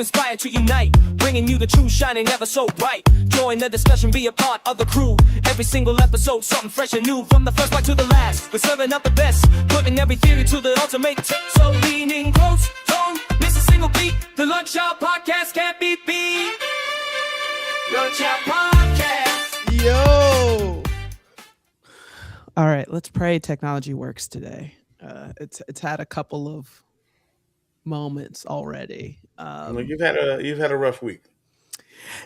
inspire, to unite, bringing you the true, shining ever so bright. Join the discussion, be a part of the crew. Every single episode, something fresh and new. From the first part to the last, we're serving up the best, putting every theory to the ultimate test. So lean in close, don't miss a single beat. The Lunch Hour Podcast can't be beat. Lunch Hour Podcast. Yo. All right, let's pray technology works today. It's had a couple of moments already. You've had a rough week.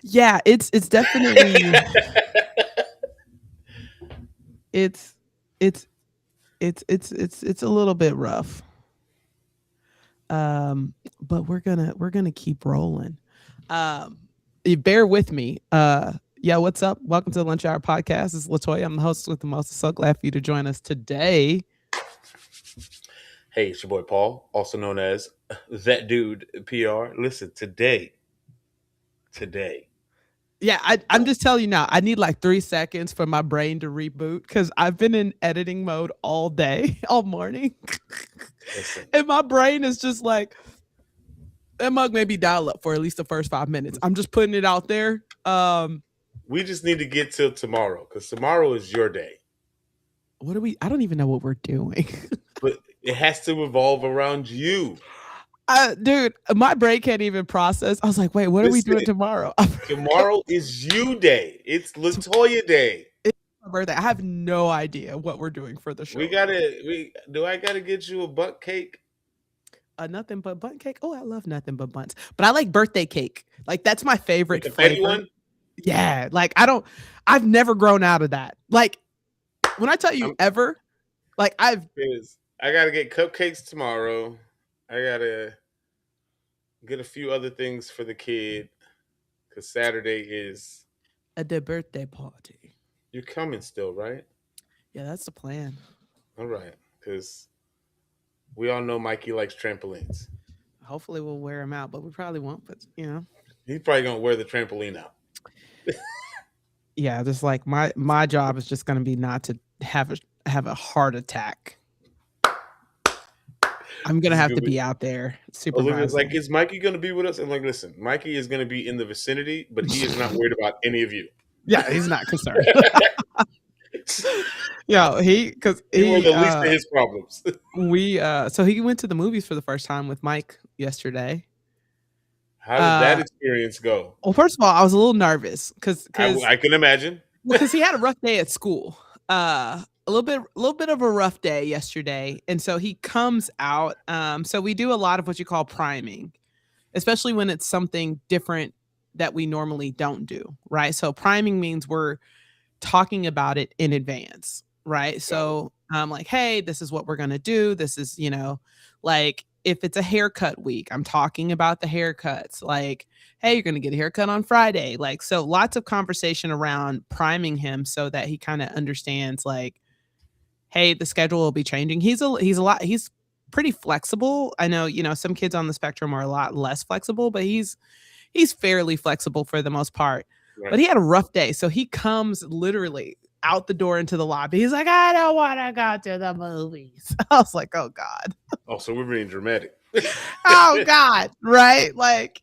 Yeah, it's definitely it's a little bit rough. But we're gonna keep rolling. You bear with me. Yeah, what's up? Welcome to the Lunch Hour Podcast. This is Latoya. I'm the host with the most. So glad for you to join us today. Hey, it's your boy Paul, also known as That Dude PR. Listen, today. Yeah, I'm just telling you now, I need like 3 seconds for my brain to reboot because I've been in editing mode all day, all morning. And my brain is just like, that mug may be dial up for at least the first 5 minutes. I'm just putting it out there. We just need to get till tomorrow because tomorrow is your day. I don't even know what we're doing. But it has to revolve around you. Dude, my brain can't even process. I was like, wait, what are we doing tomorrow? Tomorrow is you day. It's Latoya day. It's my birthday. I have no idea what we're doing for the show. I gotta get you a butt cake? Nothing but bun cake. Oh, I love nothing but buns. But I like birthday cake. Like that's my favorite Like flavor. one? Yeah, like I've never grown out of that. Like when I tell you ever, like I gotta get cupcakes tomorrow. I gotta get a few other things for the kid because Saturday is the birthday party. You're coming still, right? Yeah, that's the plan. All right, because we all know Mikey likes trampolines. Hopefully we'll wear him out, but we probably won't. But he's probably gonna wear the trampoline out. Yeah, just like my job is just gonna be not to have a heart attack. I'm gonna have to be out there supervising. Olivia's like, is Mikey gonna be with us? I'm like, listen, Mikey is gonna be in the vicinity, but he is not worried about any of you. Yeah, he's not concerned. Yeah, because he were the least of his problems. So he went to the movies for the first time with Mike yesterday. How did that experience go? Well, first of all, I was a little nervous because I can imagine because he had a rough day at school. A little bit of a rough day yesterday, and so he comes out. So we do a lot of what you call priming, especially when it's something different that we normally don't do, right? So priming means we're talking about it in advance, right? So I'm like, hey, this is what we're gonna do. This is, like if it's a haircut week, I'm talking about the haircuts. Like, hey, you're gonna get a haircut on Friday. Like, so lots of conversation around priming him so that he kind of understands, like, hey, the schedule will be changing. He's pretty flexible. I know, some kids on the spectrum are a lot less flexible, but he's fairly flexible for the most part. Right. But he had a rough day. So he comes literally out the door into the lobby. He's like, I don't want to go to the movies. I was like, oh God. Oh, so we're being dramatic. Oh God. Right. Like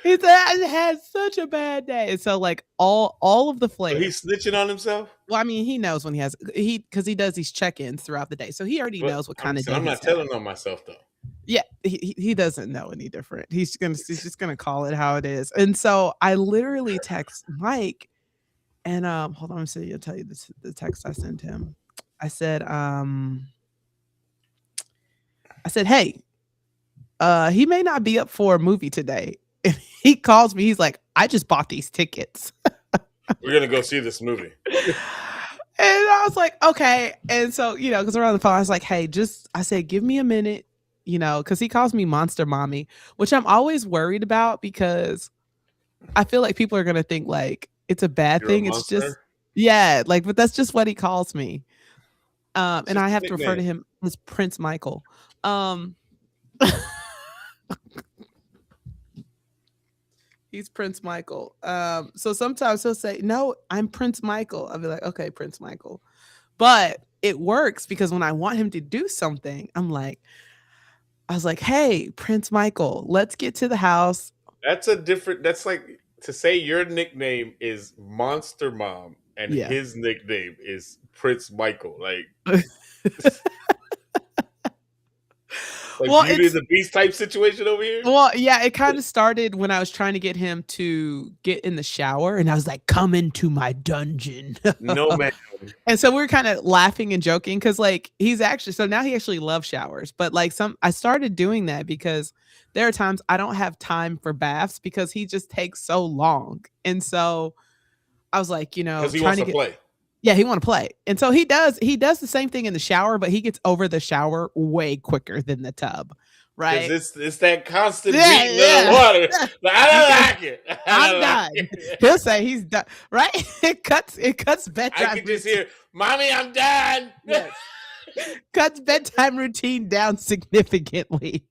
he had such a bad day. And so like all of the flavors. So he's snitching on himself? Well, I mean, he knows when because he does these check-ins throughout the day. So he already knows what kind of day. I'm not telling on myself though. Yeah, he doesn't know any different. He's just gonna call it how it is. And so I literally text Mike, and hold on, I'll tell you the text I sent him. I said, hey, he may not be up for a movie today. And he calls me. He's like, I just bought these tickets. We're gonna go see this movie. And I was like, okay. And so, because we're on the phone, I was like, hey, I said, give me a minute. Because he calls me Monster Mommy, which I'm always worried about because I feel like people are going to think like it's a bad thing. It's just, yeah, like, but that's just what he calls me. And I have to refer to him as Prince Michael. He's Prince Michael. So sometimes he'll say, no, I'm Prince Michael. I'll be like, okay, Prince Michael. But it works because when I want him to do something, I was like, hey, Prince Michael, let's get to the house. That's a different. That's like to say your nickname is Monster Mom and Yeah. his nickname is Prince Michael. Like Well, Beauty and the Beast type situation over here. well, yeah, it kind of started when I was trying to get him to get in the shower, and I was like, "Come into my dungeon." No man. And so we were kind of laughing and joking because, like, he's actually so now he actually loves showers. But like I started doing that because there are times I don't have time for baths because he just takes so long, and so I was like, Because he trying wants to to get. play. Yeah, he want to play. And so he does the same thing in the shower, but he gets over the shower way quicker than the tub, Because right? it's that constant Yeah, beating of yeah. the water. Like, I don't Because like it. I'm done. it. He'll say he's done, right? It cuts bedtime. I can just hear, "Mommy, I'm done." Yes. Cuts bedtime routine down significantly.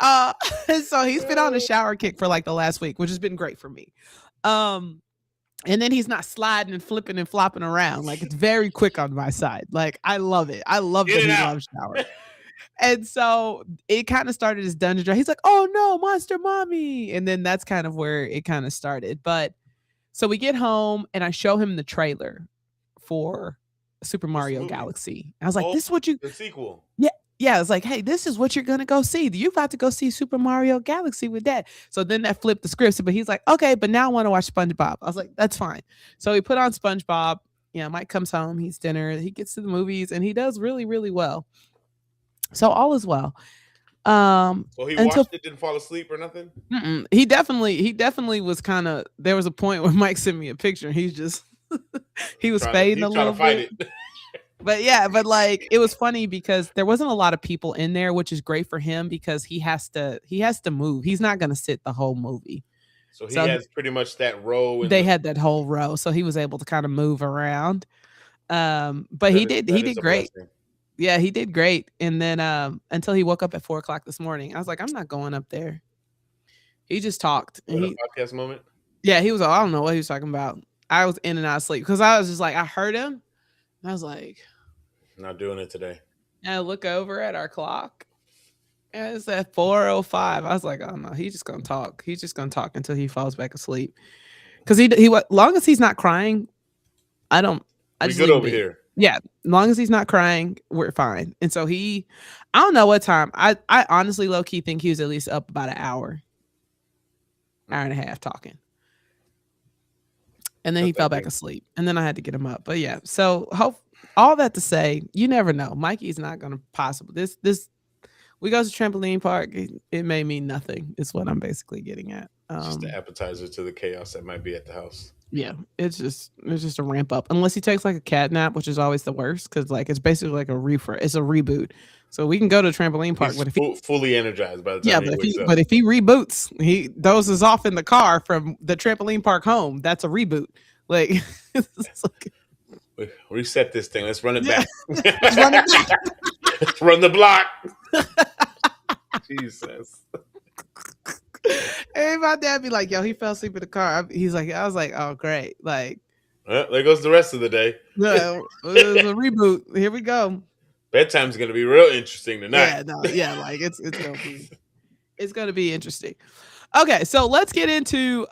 So he's been on a shower kick for like the last week, which has been great for me. And then he's not sliding and flipping and flopping around. Like, it's very quick on my side. Like, I love it. I love Get that it he out. loves shower. And so it kind of started as dungeon draft. He's like, "Oh no, Monster Mommy." And then that's kind of where it kind of started. But so we get home and I show him the trailer for Super Mario movie? Galaxy. I was like, Oh, "This is what you." the sequel. Yeah, I was like, "Hey, this is what you're gonna go see. You about to go see Super Mario Galaxy with Dad." So then that flipped the script. But he's like, "Okay, but now I want to watch SpongeBob." I was like, "That's fine." So he put on SpongeBob. Mike comes home, he eats dinner, he gets to the movies, and he does really, really well. So all is well. So he Until watched it, didn't fall asleep or nothing. he definitely was kind of. There was a point where Mike sent me a picture, and he's just he was fading a little Trying to fight bit. it. But yeah, but like it was funny because there wasn't a lot of people in there, which is great for him because he has to move. He's not going to sit the whole movie. So he So has pretty much that row. they had that whole row, so he was able to kind of move around. But he did great. Blessing. Yeah, he did great. And then until he woke up at 4:00 this morning, I was like, "I'm not going up there." He just talked. And What a podcast moment. yeah, he was. I don't know what he was talking about. I was in and out of sleep because I was just like, I heard him. And I was like, Not doing it today. and I look over at our clock. And it's at 4:05. I was like, "Oh no, he's just gonna talk. He's just gonna talk until he falls back asleep." Because long as he's not crying, I We just good leave him over be. here. Yeah, as long as he's not crying, we're fine. And so I don't know what time. I honestly low key think he was at least up about an hour and a half talking. And then he fell back asleep. And then I had to get him up. But yeah, so all that to say, you never know. Mikey's not gonna possibly this we go to trampoline park, it may mean nothing, is what I'm basically getting at. Just the appetizer to the chaos that might be at the house. Yeah, it's just a ramp up. Unless he takes like a cat nap, which is always the worst because like it's basically like it's a reboot. So we can go to a trampoline park, He's but if he fully energized by the time but if he reboots, he dozes off in the car from the trampoline park home. That's a reboot. Like, reset this thing. Let's run it back. Let's run it back. Let's run the block. Jesus. And my dad be like, "Yo, he fell asleep in the car." He's like, I was like, "Oh, great!" Like, well, there goes the rest of the day. no, it was a reboot. Here we go. Bedtime's gonna be real interesting tonight. Like it's gonna be interesting. Okay, so let's get into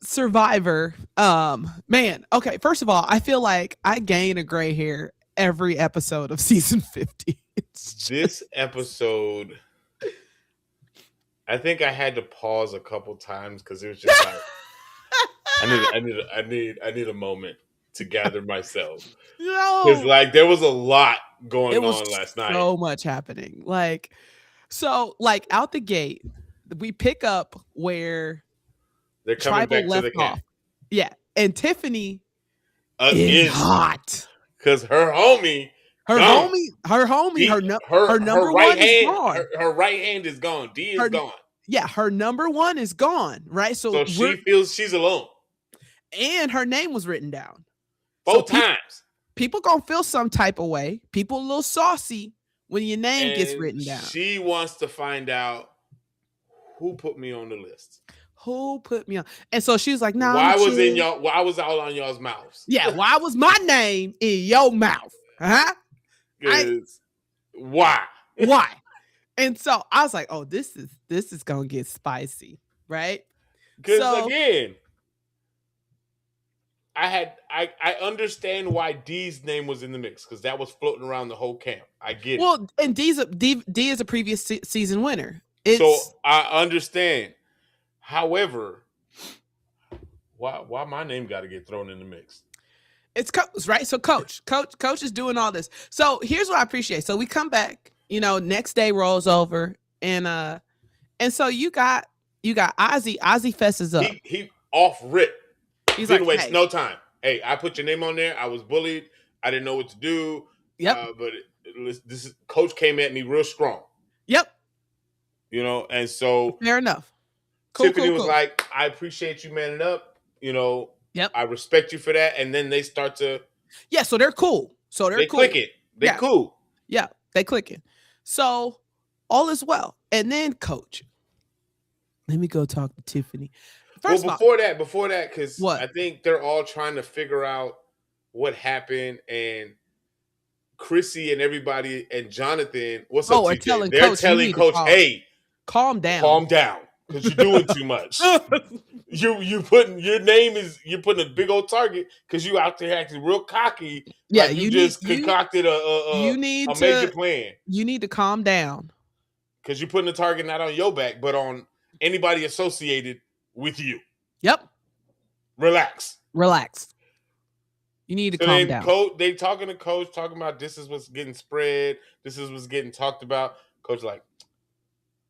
Survivor. Man, okay, first of all, I feel like I gain a gray hair every episode of season 50. This episode, I think I had to pause a couple times because it was just like I need a moment to gather myself. Because like there was a lot going on last night. So much happening. Like, so like out the gate, we pick up where they're coming back to the camp. Yeah, and Tiffany is hot because her homie, her number one is gone. Her right hand is gone. D is gone. Yeah, her number one is gone. Right, so she feels she's alone, and her name was written down both times. People gonna feel some type of way. People a little saucy when your name gets written down. She wants to find out who put me on the list. Who put me on? And so she was like, "No." Why was all on y'all's mouths? Yeah, why was my name in your mouth? Huh? Why? Why? And so I was like, "Oh, this is gonna get spicy, right?" Because So again, I understand why D's name was in the mix because that was floating around the whole camp. I get it. and D is a previous season winner. So It's I understand. However, why my name got to get thrown in the mix? It's coach, right? So coach is doing all this. So here's what I appreciate. So we come back, next day rolls over, and so you got Ozzy. Ozzy fesses up. He off rip. He's Didn't like, waste hey. no time. Hey, I put your name on there. I was bullied. I didn't know what to do. Yep. But coach came at me real strong. Yep. And so fair enough. Cool, Tiffany was like, I appreciate you manning up. Yep. I respect you for that. And then they start to. Yeah, so they're cool. They click it. They cool. Yeah, they clicking. So all is well. And then coach. Let me go talk to Tiffany. Before that, because what? I think they're all trying to figure out what happened, and Chrissy and everybody and Jonathan, what's up, TJ? They're telling Coach, hey, calm down, because you're doing too much. You're putting a big old target because you out there acting real cocky. Yeah, like you just concocted a major plan. You need to calm down because you're putting the target not on your back, but on anybody associated with you. Yep. Relax. You need to calm down. They talking to coach, talking about this is what's getting spread. This is what's getting talked about. Coach like,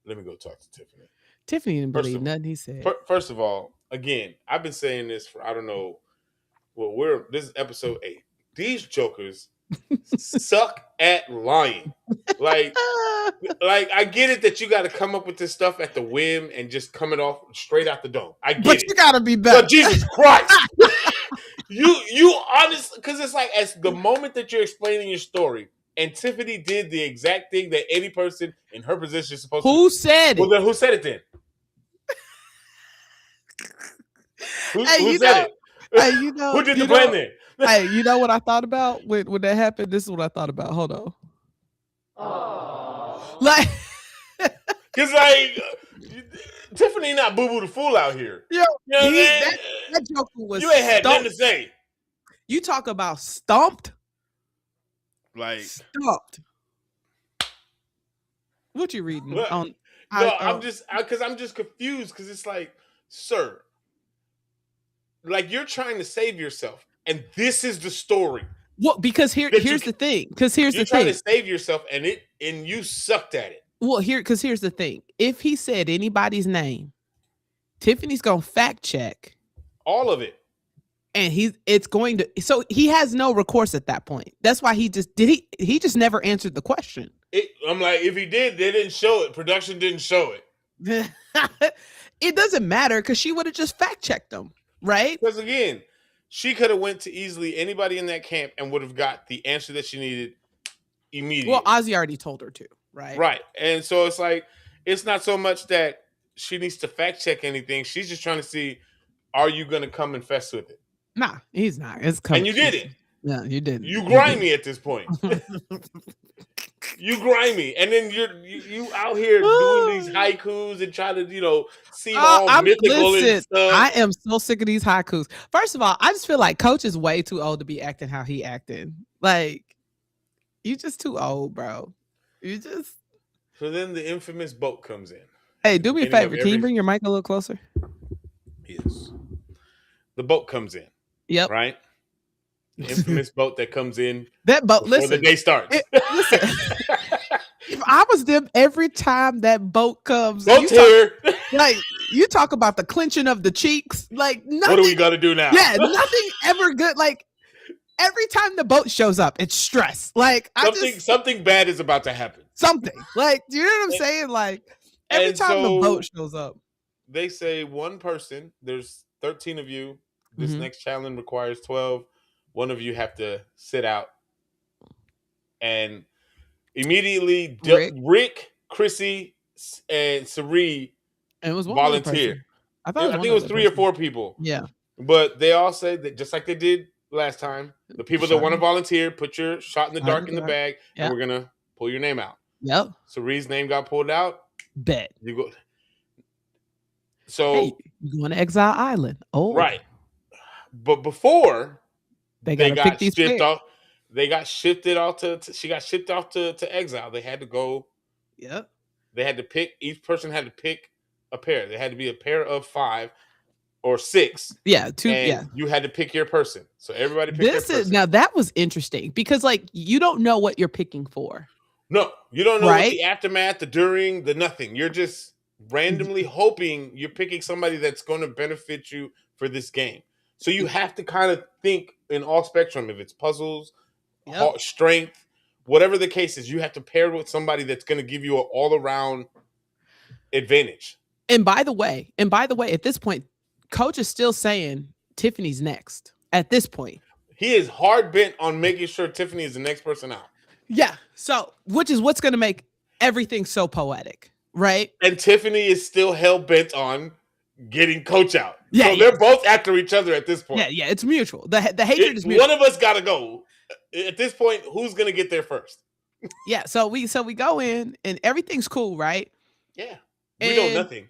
let me go talk to Tiffany. Tiffany didn't believe nothing he said. First of all, again, I've been saying this for, I don't know. Well, this is episode 8. These jokers suck at lying. Like I get it that you got to come up with this stuff at the whim and just come it off straight out the dome. I get it. But you got to be better. But Jesus Christ. you honestly, because it's like as the moment that you're explaining your story, and Tiffany did the exact thing that any person in her position is supposed to do. Who said it? Well, then who said it then? Who said it? Hey, who did the plan then? Hey, you know what I thought about when that happened? This is what I thought about. Hold on. Oh. Like, because Tiffany not Boo Boo the Fool out here. Yo, that joke was. You ain't had nothing to say. You talk about stumped. Like stumped. What you reading? I'm just confused because it's like, sir, like you're trying to save yourself, and this is the story. Well, because here's the thing. Because here's the thing. You're trying to save yourself, and you sucked at it. Well, because here's the thing. If he said anybody's name, Tiffany's gonna fact check all of it, and it's going to. So he has no recourse at that point. That's why he just never answered the question. I'm like, if he did, they didn't show it. Production didn't show it. It doesn't matter because she would have just fact checked them, right? Because again, she could have went to easily anybody in that camp and would have got the answer that she needed immediately. Well, Ozzy already told her to, right? Right. And so it's like, it's not so much that she needs to fact check anything. She's just trying to see, are you going to come and fess with it? Nah, he's not. It's coming. And you did it. No, you didn't. You grimy at this point. You grimy. And then you out here doing these haikus and trying to, seem all mythical and stuff. I am so sick of these haikus. First of all, I just feel like Coach is way too old to be acting how he acted. Like, you just too old, bro. You just. So then the infamous boat comes in. Hey, do me a favor. Can you bring your mic a little closer? Yes. The boat comes in. Yep. Right? The infamous boat that comes in. That boat, before listen. the day starts. Listen. If I was them every time that boat comes. You talk about the clenching of the cheeks. Like, nothing. What do we got to do now? Yeah, nothing ever good. Like, every time the boat shows up, it's stress. Like, something bad is about to happen. Something. Like, do you know what I'm saying? Like, every time the boat shows up. They say one person, there's 13 of you. This next challenge requires 12. One of you have to sit out. And immediately, Rick, Chrissy, and Cirie volunteer. I think it was 3 or 4 people. Yeah. But they all say that just like they did last time, the people that want to volunteer, put your shot in the dark in the bag, and we're going to pull your name out. Yep. Cirie's name got pulled out. Bet. You go. So Hey, you going to Exile Island? Oh, right, but before they they gotta pick got these shipped players. off, they got shifted off she got shipped off to Exile. They had to go. Yep. They had to pick. Each person had to pick a pair. They had to be a pair of 5 or 6, Yeah, two. and Yeah. you had to pick your person. So everybody picked their This is person. now that was interesting because like you don't know what you're picking for, No, you don't know what right? the aftermath, the during, the nothing. You're just randomly hoping you're picking somebody that's going to benefit you for this game. So you have to kind of think in all spectrum. If it's puzzles, Yep. strength, whatever the case is, you have to pair with somebody that's going to give you an all around advantage. And by the way, at this point, coach is still saying Tiffany's next. At this point, He is hard bent on making sure Tiffany is the next person out. yeah. So, which is what's going to make everything so poetic, right? And Tiffany is still hell bent on getting Coach out. Yeah, So yeah. they're both after each other at this point. Yeah, yeah. It's mutual. The hatred is mutual. One of us got to go. At this point, who's going to get there first? Yeah. So we go in and everything's cool, right? Yeah. We know And- nothing.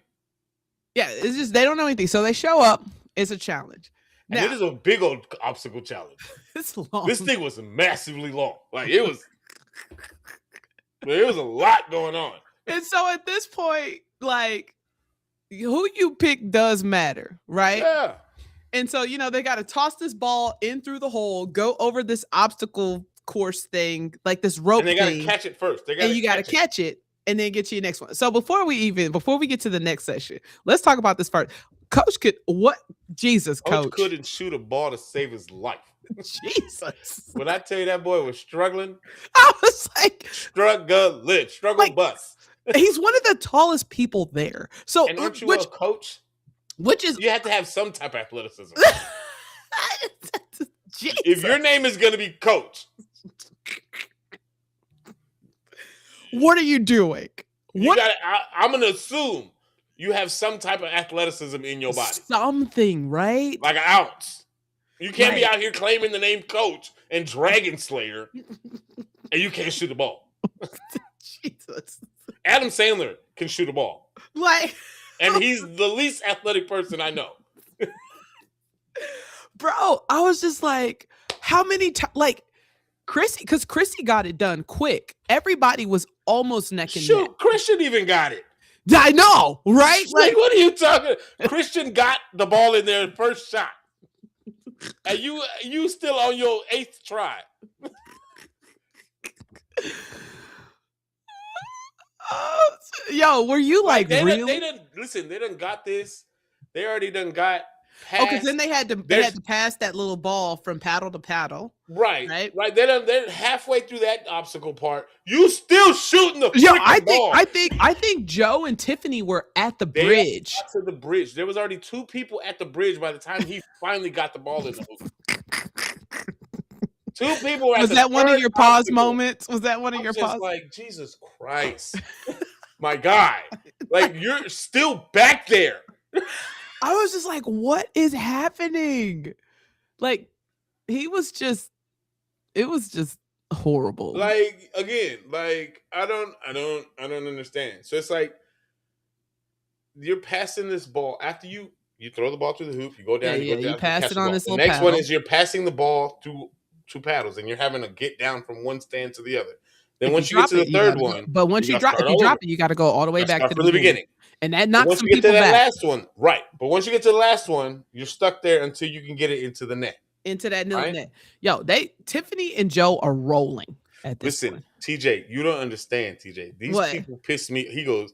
Yeah. It's just they don't know anything. So they show up. It's a challenge. And Now, it is a big old obstacle challenge. it's long. This thing was massively long. Like it was a lot going on. And so at this point, like who you pick does matter, right? Yeah. And so, they got to toss this ball in through the hole, go over this obstacle course thing, like this rope And they got to thing, catch it first. and you got to catch it and then get to your next one. So before we get to the next session, let's talk about this first. Coach Jesus, Coach coach. couldn't shoot a ball to save his life. Jesus. When I tell you that boy was struggling, I was like, struggle Like, bus. he's one of the tallest people there. So, And aren't you a coach? which is You have to have some type of athleticism. Jesus. If your name is going to be Coach, What are you doing? I'm going to assume you have some type of athleticism in your body. Something, right? Like an ounce. You can't be Right. out here claiming the name Coach and Dragon Slayer and you can't shoot a ball. Jesus. Adam Sandler can shoot a ball. Like, And he's the least athletic person I know. bro, I was just like, how many times? Like, Chrissy, because Chrissy got it done quick. Everybody was almost neck and neck. Shoot, Christian even got it. I know, right? Like, what are you talking? Christian got the ball in there first shot. And you still on your 8th try. Yo, were you like they really? They done got this. They already done got past. Oh, because then they had to pass that little ball from paddle to paddle. Right. Right. They're halfway through that obstacle part. You still shooting the Yo, freaking ball. I think Joe and Tiffany were at the They bridge. got to the bridge. There was already 2 people at the bridge by the time he finally got the ball in the hoop. 2 people were at Was the that one of third your pause obstacle. moments? Was that one of I'm your just pause? like, Jesus Christ. My guy. Like, you're still back there. I was just like, what is happening? Like, it was just horrible. Like, again, like, I don't understand. So it's like you're passing this ball after you throw the ball through the hoop, you go down, Yeah, you go down, you pass catch it the on ball. this The little next one paddle. is you're passing the ball through 2 paddles and you're having to get down from one stand to the other. Then If once you get drop to the it, you third gotta go- one, but once you you gotta drop, if start you all drop over. it, you got to go all the way You gotta back to start the from the beginning. beginning. And that But knocks once some you get to people that back last one, right. But once you get to the last one, you're stuck there until you can get it into the net. into that little Right? net. Yo, Tiffany and Joe are rolling at this Listen, point. TJ, you don't understand, TJ. These What? people piss me. He goes,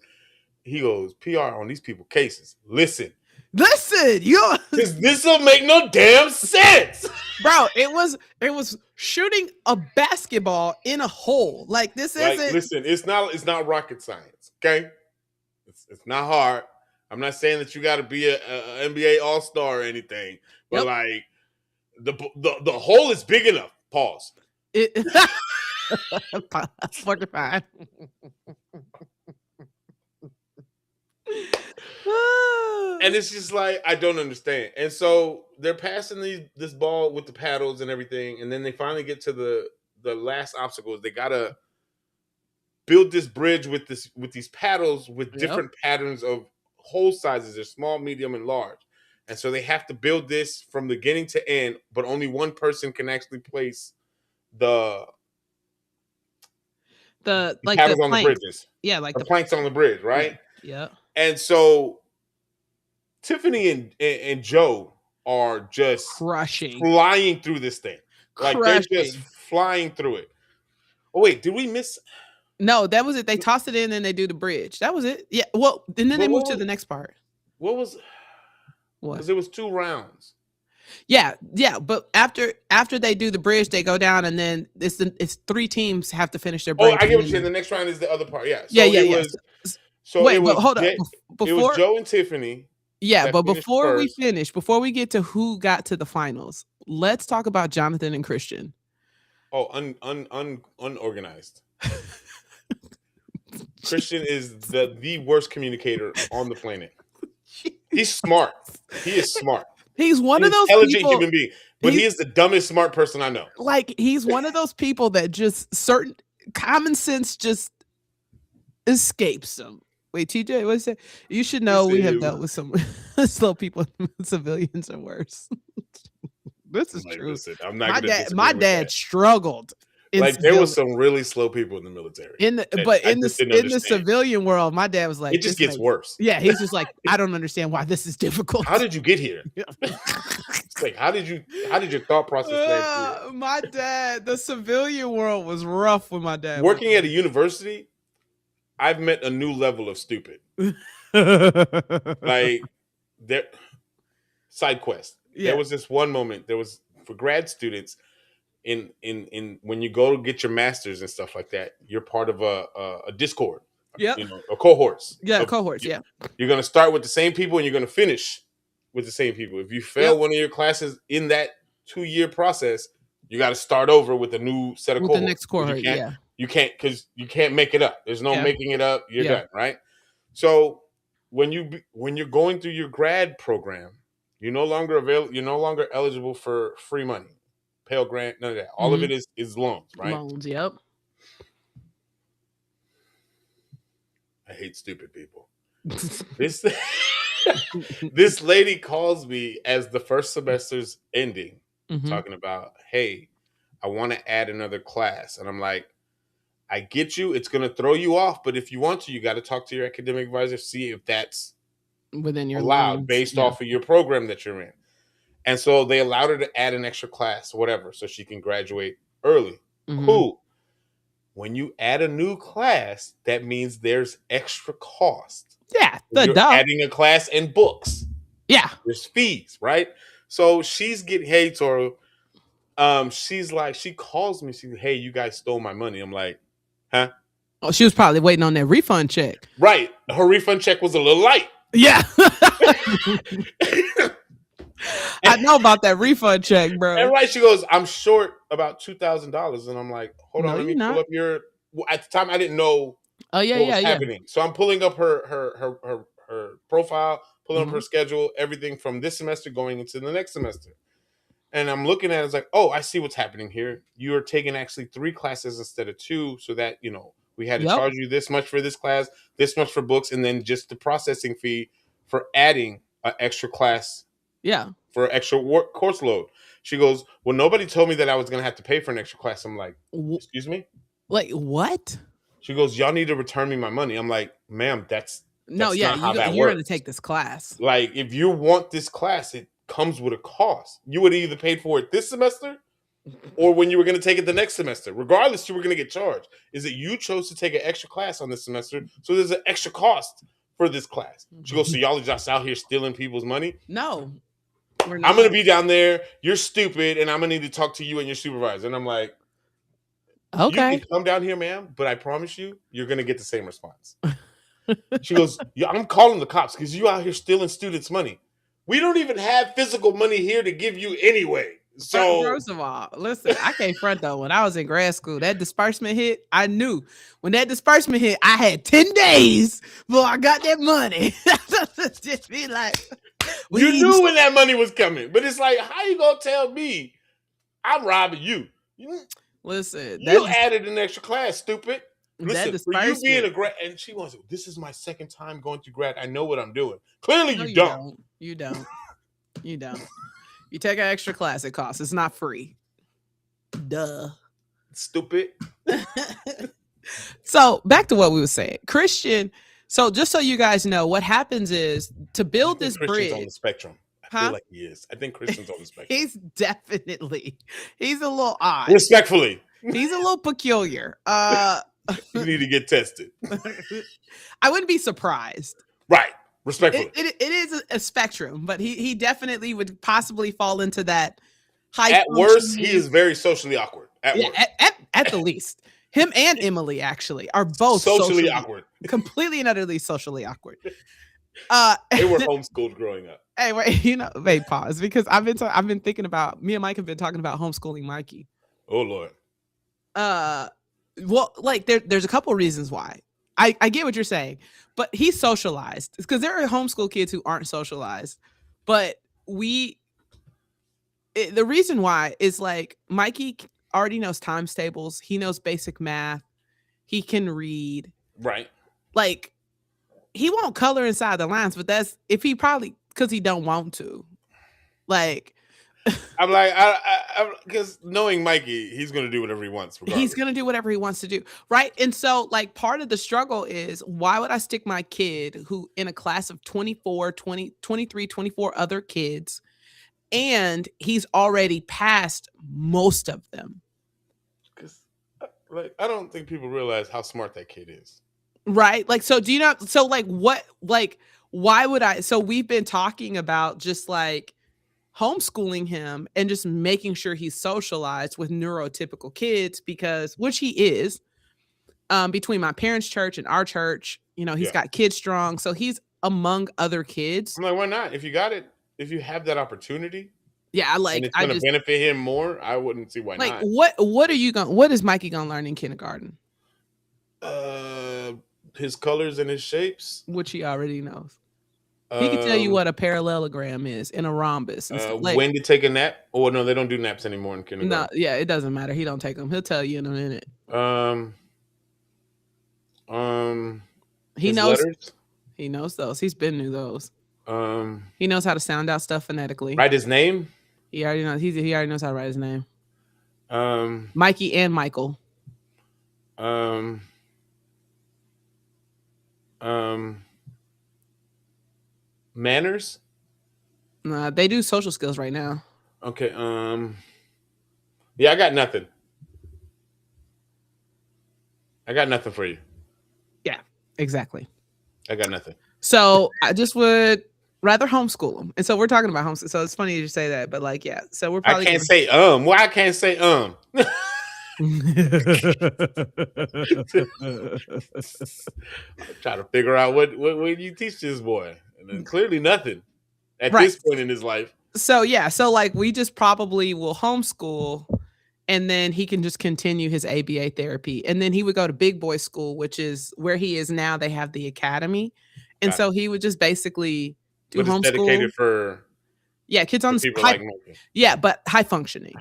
PR on these people cases. Listen, You this don't make no damn sense. bro, it was shooting a basketball in a hole. Like this Like, isn't listen, it's not rocket science, okay? It's not hard. I'm not saying that you got to be a NBA All-Star or anything, but Yep. like the hole is big enough. Pause. it. 45. And it's just like, I don't understand. And so they're passing this ball with the paddles and everything, and then they finally get to the last obstacles. They gotta build this bridge with these paddles with Yep. different patterns of whole sizes. There's small, medium, and large. And so they have to build this from beginning to end, but only one person can actually place the The cables on the planks. bridges. Yeah, like The planks on the bridge, right? Yeah. And so Tiffany and Joe are just Crushing. flying through this thing. Like they're just Crushing. flying through it. Oh wait, did we miss? No, that was it. They toss it in and they do the bridge. That was it. Yeah. Well, and then they move to the next part. What was? What? Because it was 2 rounds. Yeah. But after they do the bridge, they go down, and then it's 3 teams have to finish their bridge. Oh, I get what you're saying. The next round is the other part. Yeah. So yeah. So wait, it was but hold on. it Before was Joe and Tiffany. Yeah, but before first. before we get to who got to the finals, let's talk about Jonathan and Christian. Oh, unorganized. Christian is the worst communicator on the planet. He's smart. He is smart. He's one of those intelligent people, human being, but he is the dumbest smart person I know. Like he's one of those people that just certain common sense just escapes him. Wait, TJ, what's that? You should know we have dealt with some slow people. Civilians are worse. This is true. Listen, I'm not my dad struggled. Like there was some really slow people in the military. In the civilian world, my dad was like, it just gets worse. Yeah, he's just like, I don't understand why this is difficult. How did you get here? It's like, how did your thought process? My dad, the civilian world was rough with my dad. Working at a university, I've met a new level of stupid. Like there, side quest. Yeah. There was this one moment. There was for grad students in when you go to get your masters and stuff like that. You're part of a Discord. Yeah, a cohorts. Yeah, cohorts. Yeah, you're gonna start with the same people and you're gonna finish with the same people. If you fail one of your classes in that 2-year process, you got to start over with a new set of cohorts. The next cohort. You can't because you can't make it up. There's no making it up. You're done, right? So when you're going through your grad program, you're no longer eligible for free money, Pell Grant, none of that. All of it is loans, right? Loans, yep. I hate stupid people. This lady calls me as the first semester's ending, talking about, hey, I want to add another class. And I'm like, I get you. It's going to throw you off. But if you want to, you got to talk to your academic advisor, see if that's within your allowed loans, based off of your program that you're in. And so they allowed her to add an extra class, whatever, so she can graduate early. Cool. When you add a new class, that means there's extra cost. Yeah. You're adding a class and books. Yeah. There's fees, right? So she's getting, hey, Toro. She's like, she calls me. She's like, hey, you guys stole my money. I'm like, huh? Oh, she was probably waiting on that refund check. Right. Her refund check was a little light. Yeah. I know about that refund check, bro. And right, she goes, I'm short about $2,000. And I'm like, hold on, let me pull up your. At the time, I didn't know what was happening. So I'm pulling up her profile, pulling up her schedule, everything from this semester going into the next semester. And I'm looking at it, it's like, oh, I see what's happening here. You're taking actually 3 classes instead of 2, so that, we had to charge you this much for this class, this much for books, and then just the processing fee for adding an extra class. Yeah. For extra course load. She goes, well, nobody told me that I was going to have to pay for an extra class. I'm like, excuse me? Like, what? She goes, y'all need to return me my money. I'm like, ma'am, that's not how that you're works. going to take this class. Like, if you want this class, it comes with a cost. You would either paid for it this semester or when you were going to take it the next semester. Regardless, you were going to get charged. Is it you chose to take an extra class on this semester, so there's an extra cost for this class. She goes, so y'all are just out here stealing people's money? No. I'm going to be down there. You're stupid, and I'm going to need to talk to you and your supervisor. And I'm like, okay. You can come down here, ma'am, but I promise you're going to get the same response. She goes, yeah, I'm calling the cops because you out here stealing students' money. We don't even have physical money here to give you anyway. So first of all, listen, I can't front though. When I was in grad school, that disbursement hit, I knew when that disbursement hit, I had 10 days before I got that money. Just be like, you knew when that money was coming, but it's like, how you gonna tell me I'm robbing you? Listen, you added an extra class, stupid. Listen, for you being a grad, and she wants, this is my second time going through grad. I know what I'm doing. Clearly, No, you don't. You don't. You don't. You take an extra class, it costs. It's not free. Duh. Stupid. So back to what we were saying, Christian. So just so you guys know, what happens is to build this Christian's bridge. on the spectrum. I feel like he is. I think Christian's on the spectrum. He's a little odd. Respectfully. He's a little peculiar. You need to get tested. I wouldn't be surprised. Right. Respectfully. It is a spectrum, but he definitely would possibly fall into that high. At worst, he is very socially awkward. At worst. At the least. Him and Emily actually are both socially awkward. Completely and utterly socially awkward. They were homeschooled growing up. Hey, wait, wait, pause, because I've been thinking about, me and Mike have been talking about homeschooling Mikey. Oh Lord. Well, like there's a couple reasons why. I get what you're saying, but he's socialized because there are homeschool kids who aren't socialized. But the reason why is like Mikey already knows times tables. He knows basic math. He can read. Right. Like he won't color inside the lines, but that's if he probably because he don't want to. Like I'm like, I because knowing Mikey, he's going to do whatever he wants. Regardless. He's going to do whatever he wants to do. Right. And so like part of the struggle is why would I stick my kid who in a class of 24, 20, 23, 24 other kids, and he's already passed most of them. Because like, I don't think people realize how smart that kid is. Right. Like, so do you not, so like what, like, why would I, so we've been talking about just like, homeschooling him and just making sure he's socialized with neurotypical kids because which he is between my parents' church and our church, he's got Kids Strong. So he's among other kids. I'm like, why not? If you got it, if you have that opportunity. Yeah. And it's going to benefit him more. I wouldn't see why not. What is Mikey going to learn in kindergarten? His colors and his shapes. Which he already knows. He can tell you what a parallelogram is and a rhombus. And when to take a nap? Oh no, they don't do naps anymore in kindergarten. No, yeah, it doesn't matter. He don't take them. He'll tell you in a minute. He knows. Letters? He knows those. He's been through those. He knows how to sound out stuff phonetically. Write his name. He already knows. He already knows how to write his name. Mikey and Michael. Manners? Nah, they do social skills right now. Okay. Yeah, I got nothing. I got nothing for you. Yeah, exactly. I got nothing. So I just would rather homeschool them. And so we're talking about homeschool. So it's funny you say that, but like, yeah. So we're probably I can't say Why I can't say I'm trying to figure out what you teach this boy. And then clearly nothing at this point in his life. So yeah, so like we just probably will homeschool and then he can just continue his ABA therapy. And then he would go to big boy school, which is where he is now. They have the academy. And so he would just basically do homeschool. Dedicated for kids on people like Mikey. Yeah, but high functioning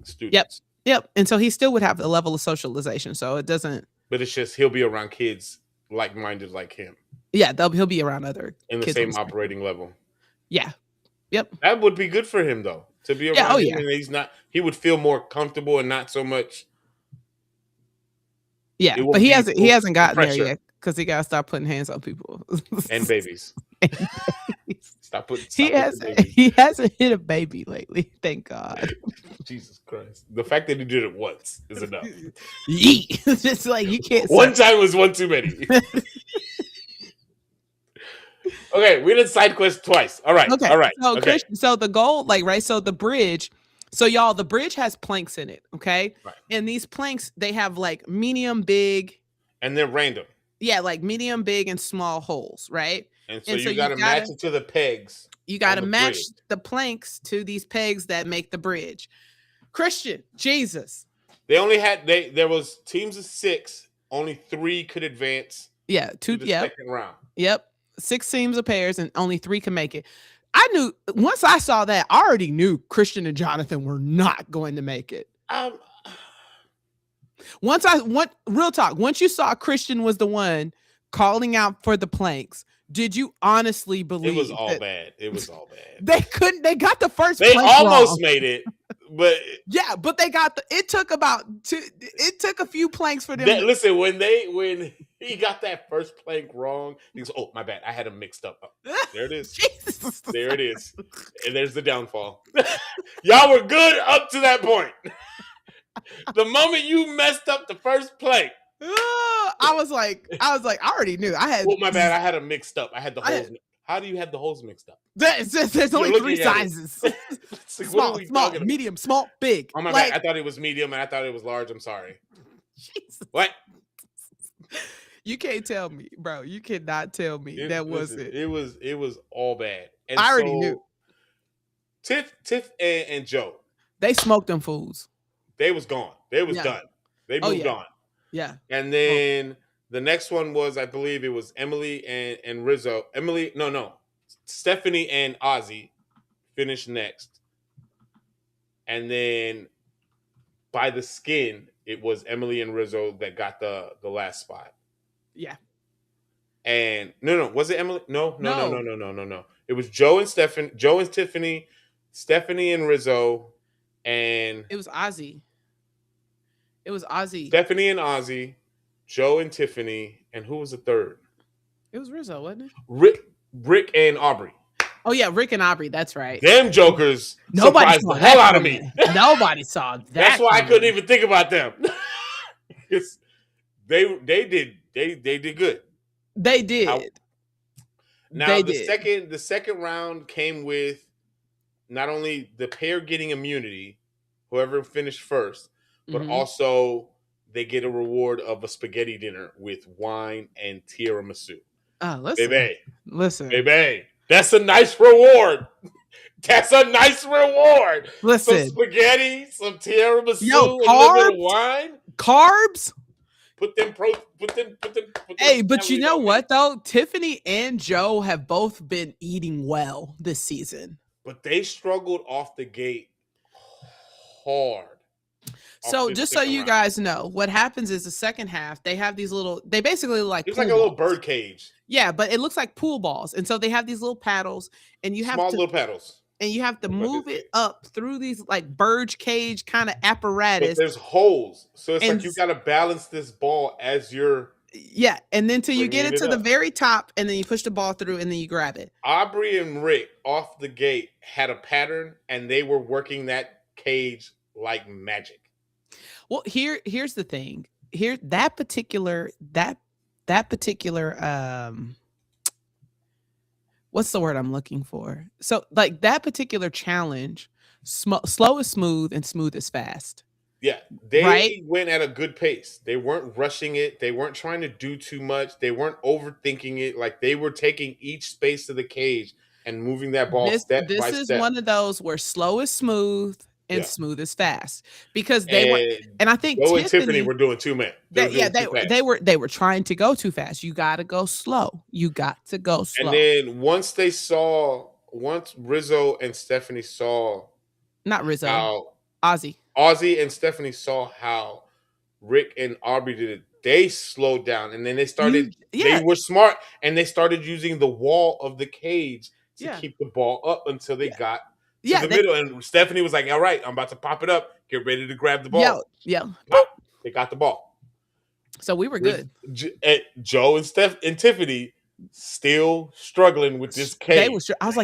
students. Yep. And so he still would have a level of socialization. So it doesn't. But it's just he'll be around kids like-minded like him. Yeah, he'll be around other in the kids same operating level. Yeah. Yep. That would be good for him though. To be around him and he would feel more comfortable and not so much. Yeah, but he hasn't gotten there yet because he gotta stop putting hands on people. And babies. He hasn't hit a baby lately, thank God. Jesus Christ. The fact that he did it once is enough. It's just like you can't one time was one too many. Okay, we did side quest twice. All right. Okay. All right. So, okay. So the goal, so the bridge. So y'all, the bridge has planks in it. Okay. Right. And these planks, they have like medium, big. And they're random. Yeah, like medium, big, and small holes, right? And so you gotta match it to the pegs. You gotta match the planks to these pegs that make the bridge. Christian, Jesus. They only had there was teams of 6. Only 3 could advance. Yeah, to the second round. Yep. 6 teams of pairs and only 3 can make it. I knew once I saw that, I already knew Christian and Jonathan were not going to make it. Real talk. Once you saw Christian was the one calling out for the planks, did you honestly believe It was all that bad. It was all bad. they couldn't? They got the first They plank almost wrong. made it, but Yeah, but they got it took a few planks for them. listen, when he got that first plank wrong, he goes, "Oh, my bad. I had him mixed up." Oh, there it is. Jesus. There it is. And there's the downfall. Y'all were good up to that point. The moment you messed up the first plank, I was like, I already knew. I had. oh, my bad. I had them mixed up. I had the holes. How do you have the holes mixed up? There's only You're 3 looking at it. sizes. It's like, what Small, are we small, talking about? medium, small, big. Oh, my Like, bad. I thought it was medium and I thought it was large. I'm sorry. Jesus. What? You can't tell me, bro. You cannot tell me that wasn't. It was all bad. And I already knew. Tiff and Joe, They smoked them fools. they was gone. They was Yeah. done. They Oh, moved yeah. on. Yeah. And then the next one was, I believe it was Emily and Rizzo. Stephanie and Ozzy finished next. And then by the skin, it was Emily and Rizzo that got the last spot. Yeah. And no, was it Emily? No. No. It was Joe and Tiffany, Stephanie and Rizzo, and It was Ozzy. It was Ozzy. Stephanie and Ozzy, Joe and Tiffany, and who was the third? It was Rizzo, wasn't it? Rick and Aubrey. Oh yeah, Rick and Aubrey. That's right. Them jokers Nobody surprised saw the that hell out of coming. me. Nobody saw that. That's why I coming. couldn't even think about them. They did good. They did. Now They the did. second round came with not only the pair getting immunity, whoever finished first, but Mhm. also they get a reward of a spaghetti dinner with wine and tiramisu. Oh, listen. Listen. Baby. That's a nice reward. That's a nice reward. Listen. Some spaghetti, some tiramisu, Yo, and a little bit of wine. Carbs. Put them. Hey, but you know what though? Tiffany and Joe have both been eating well this season. But they struggled off the gate hard. So just so you guys know, what happens is the second half, they have these little, they basically like it's pool like a little balls. bird cage. Yeah, but it looks like pool balls. And so they have these little paddles and you have Small to little paddles. and you have to That's what move this it up through these like bird cage kind of But apparatus. there's holes. So it's And like you got to balance this ball as you're. Yeah, and then till you get bringing it to it the up. very top and then you push the ball through and then you grab it. Aubrey and Rick off the gate had a pattern and they were working that cage like magic. Well, here's the thing. Here that particular what's the word I'm looking for? So like that particular challenge, slow is smooth and smooth is fast. Yeah, they Right? went at a good pace. They weren't rushing it. They weren't trying to do too much. They weren't overthinking it. Like they were taking each space of the cage and moving that ball step by This is step. one of those where slow is smooth and Yeah. smooth is fast because they were, and I think Joe and Tiffany were doing too much. they were trying to go too fast. You got to go slow. You got to go slow. And then once Rizzo and Stephanie saw Not Rizzo, how Ozzy and Stephanie saw how Rick and Aubrey did it, they slowed down and then they started. They were smart and they started using the wall of the cage to keep the ball up until they got to the middle. And Stephanie was like, "All right, I'm about to pop it up. Get ready to grab the ball." Yeah. Pop. They got the ball. So we were good. Joe and Tiffany still struggling with this cage. They were. I was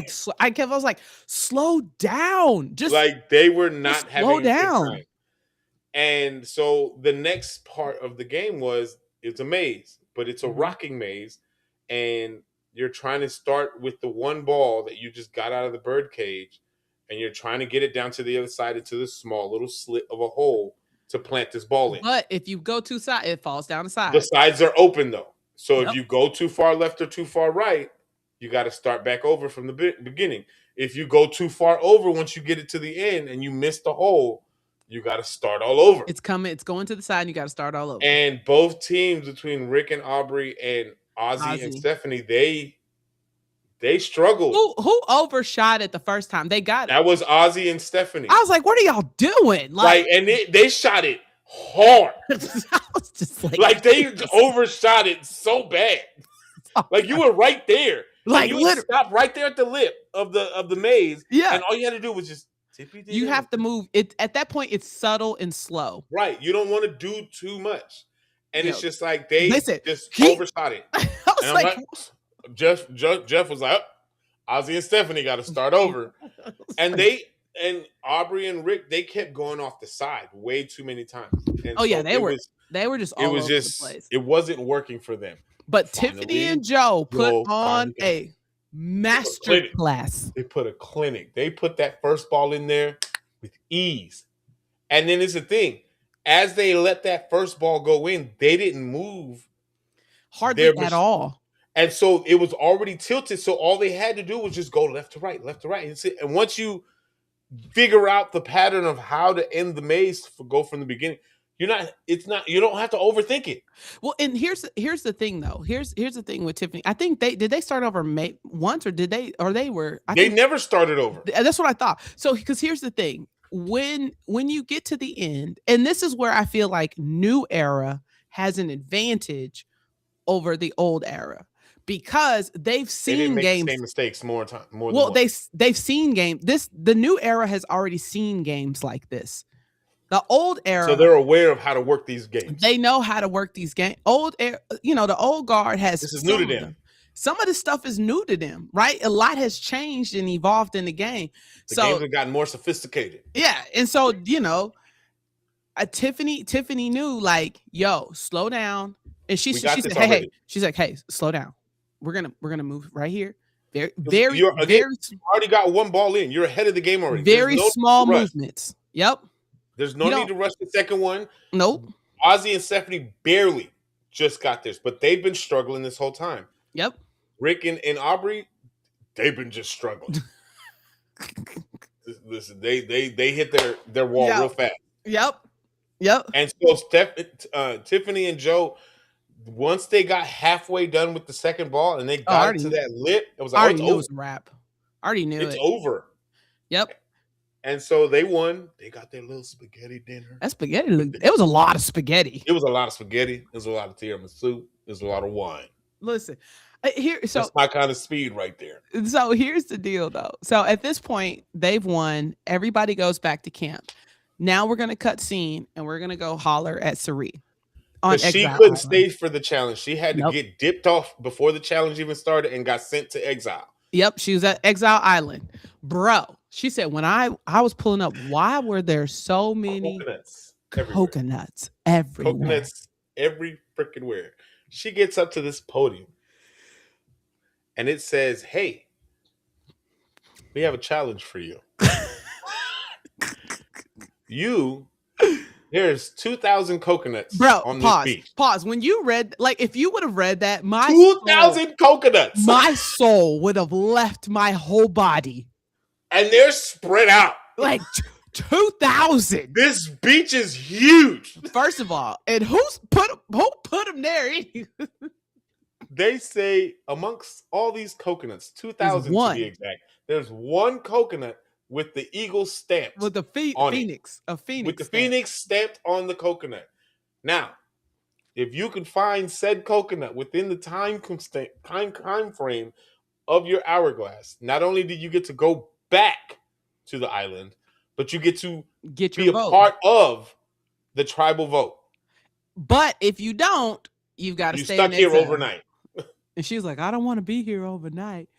like, slow down. Just like they were not having slow a good down. time. And so the next part of the game was it's a maze, but it's a rocking maze, and you're trying to start with the one ball that you just got out of the bird cage, and you're trying to get it down to the other side into this small little slit of a hole to plant this ball in. But if you go too side, it falls down the side. The sides are open though. So if you go too far left or too far right, you got to start back over from the beginning. If you go too far over once you get it to the end and you miss the hole, you got to start all over. It's going to the side and you got to start all over. And both teams between Rick and Aubrey and Ozzy and Stephanie, they struggled. Who overshot it the first time? They got it. That was Ozzy and Stephanie. I was like, what are y'all doing? Like and they shot it hard. I was just Like they overshot it so bad. Like you were right there. Like and you would stop right there at the lip of the maze. Yeah. And all you had to do was just tippy. You have to move it at that point. It's subtle and slow. Right. You don't want to do too much. And Yo, it's just like they listen, just overshot it. I was And I'm like, Jeff was like, Ozzy and Stephanie got to start over. And Aubrey and Rick, they kept going off the side way too many times. And oh yeah, they were just all over the place. It wasn't working for them. But Finally, Tiffany and Joe put on finally a master class. They put a clinic. They put that first ball in there with ease. And then it's the thing. As they let that first ball go in, they didn't move hardly at all. And so it was already tilted. So all they had to do was just go left to right, left to right. And once you figure out the pattern of how to end the maze, go from the beginning, you don't have to overthink it. Well, and here's the thing though. Here's the thing with Tiffany. I think they start over once, or did they, or they were? They never started over. That's what I thought. So because here's the thing. When you get to the end, and this is where I feel like New Era has an advantage over the old era, because they've seen games. The same mistakes more time. Well, they've seen games. The New Era has already seen games like this. The old era, so they're aware of how to work these games. They know how to work these games. The old guard has. This is new to them. Some of this stuff is new to them, right? A lot has changed and evolved in the game. The games have gotten more sophisticated. Yeah, and so Tiffany knew, like, yo, slow down, and she said, hey, she's like, hey, slow down. We're gonna move right here. Very. You already got one ball in. You're ahead of the game already. Very small movements. Yep. There's no need to rush the second one. Nope. Ozzy and Stephanie barely just got this, but they've been struggling this whole time. Yep. Rick and Aubrey, they've been just struggling. Listen, they hit their wall real fast. Yep. And so Tiffany and Joe, once they got halfway done with the second ball and they got to that lip, it was like, already knew it was a wrap. Already knew it's over. Yep. And so they won. They got their little spaghetti dinner. That spaghetti it was a lot of spaghetti. It was a lot of spaghetti. It was a lot of tiramisu. It was a lot of wine. Listen, that's my kind of speed right there. So here's the deal, though. So at this point, they've won. Everybody goes back to camp. Now we're gonna cut scene and we're gonna go holler at Cirie. She couldn't stay for the challenge. She had to get dipped off before the challenge even started and got sent to exile. Yep, she was at Exile Island, bro. She said, when I was pulling up, why were there so many coconuts everywhere? Coconuts every freaking where. She gets up to this podium and it says, hey, we have a challenge for you. There's 2,000 coconuts on this beach. Pause. When you read, like, if you would have read that, 2,000 coconuts. My soul would have left my whole body. And they're spread out. Like 2,000. This beach is huge. First of all, and who put them there? They say amongst all these coconuts, 2,000 to be exact, there's one coconut with the eagle stamped. With the phoenix. With the phoenix stamped on the coconut. Now, if you can find said coconut within the time frame of your hourglass, not only do you get to go back to the island, but you get to be a part of the tribal vote. But if you don't, you've got to stay stuck here overnight. And she was like, I don't want to be here overnight.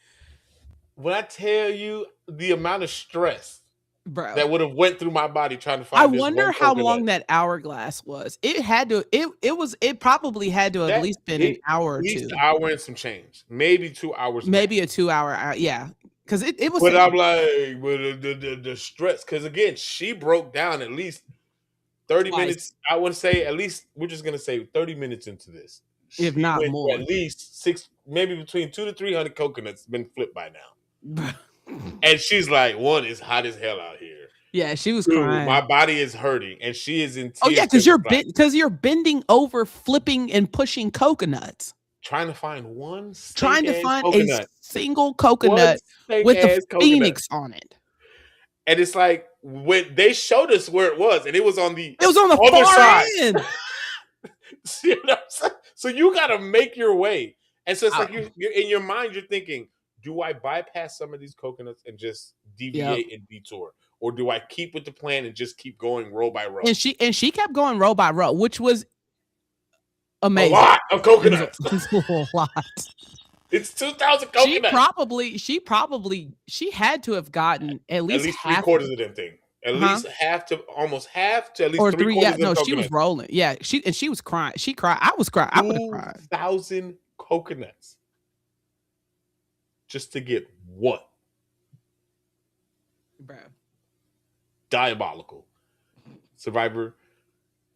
When I tell you the amount of stress, bro, that would have went through my body trying to find. I wonder how long that hourglass was. It had to. It probably had to have at least been an hour or two. An hour and some change, maybe 2 hours. Maybe a 2 hour. Yeah, because it was. But I'm like, with the stress, because again, she broke down at least 30 minutes. I would say at least we're just gonna say 30 minutes into this, if not more. At least 6, maybe between 200 to 300 coconuts been flipped by now. And she's like, one is hot as hell out here. Yeah, she was crying. My body is hurting, and she is in tears. Oh yeah, because you're bending over, flipping and pushing coconuts, trying to find a single coconut with the phoenix on it. And it's like when they showed us where it was, and it was on the other far side. End. See what I'm saying? So you got to make your way, and so it's like Oh. you're in your mind, you're thinking, do I bypass some of these coconuts and just deviate and detour, or do I keep with the plan and just keep going row by row? And she kept going row by row, which was amazing. A lot of coconuts. It was a lot. It's 2,000 coconuts. She had to have gotten at least half 3/4 of them thing. At least almost half to at least or 3/4 Yeah, of them she was rolling. Yeah, she was crying. She cried. I was crying. I would have cried. 2,000 coconuts just to get one. Bro. Diabolical. Survivor,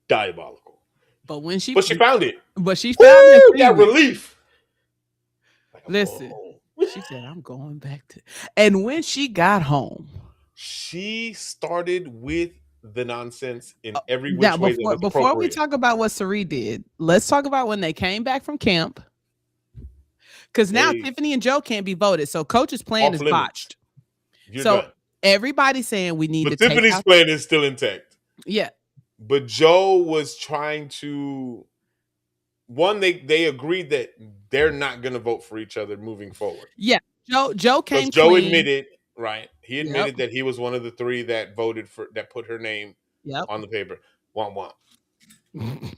diabolical. But she found it. But she found it. Got relief. Like, listen, she said, I'm going back to. And when she got home, she started with the nonsense in every which way that was before we talk about what Cirie did, let's talk about when they came back from camp. Because now Tiffany and Joe can't be voted, so Coach's plan is botched. So everybody's saying we need to. Tiffany's plan is still intact. Yeah, but Joe was trying to. One, they agreed that they're not going to vote for each other moving forward. Yeah, Joe came. Joe admitted, right? He admitted that he was one of the 3 that voted for that put her name on the paper. Womp womp.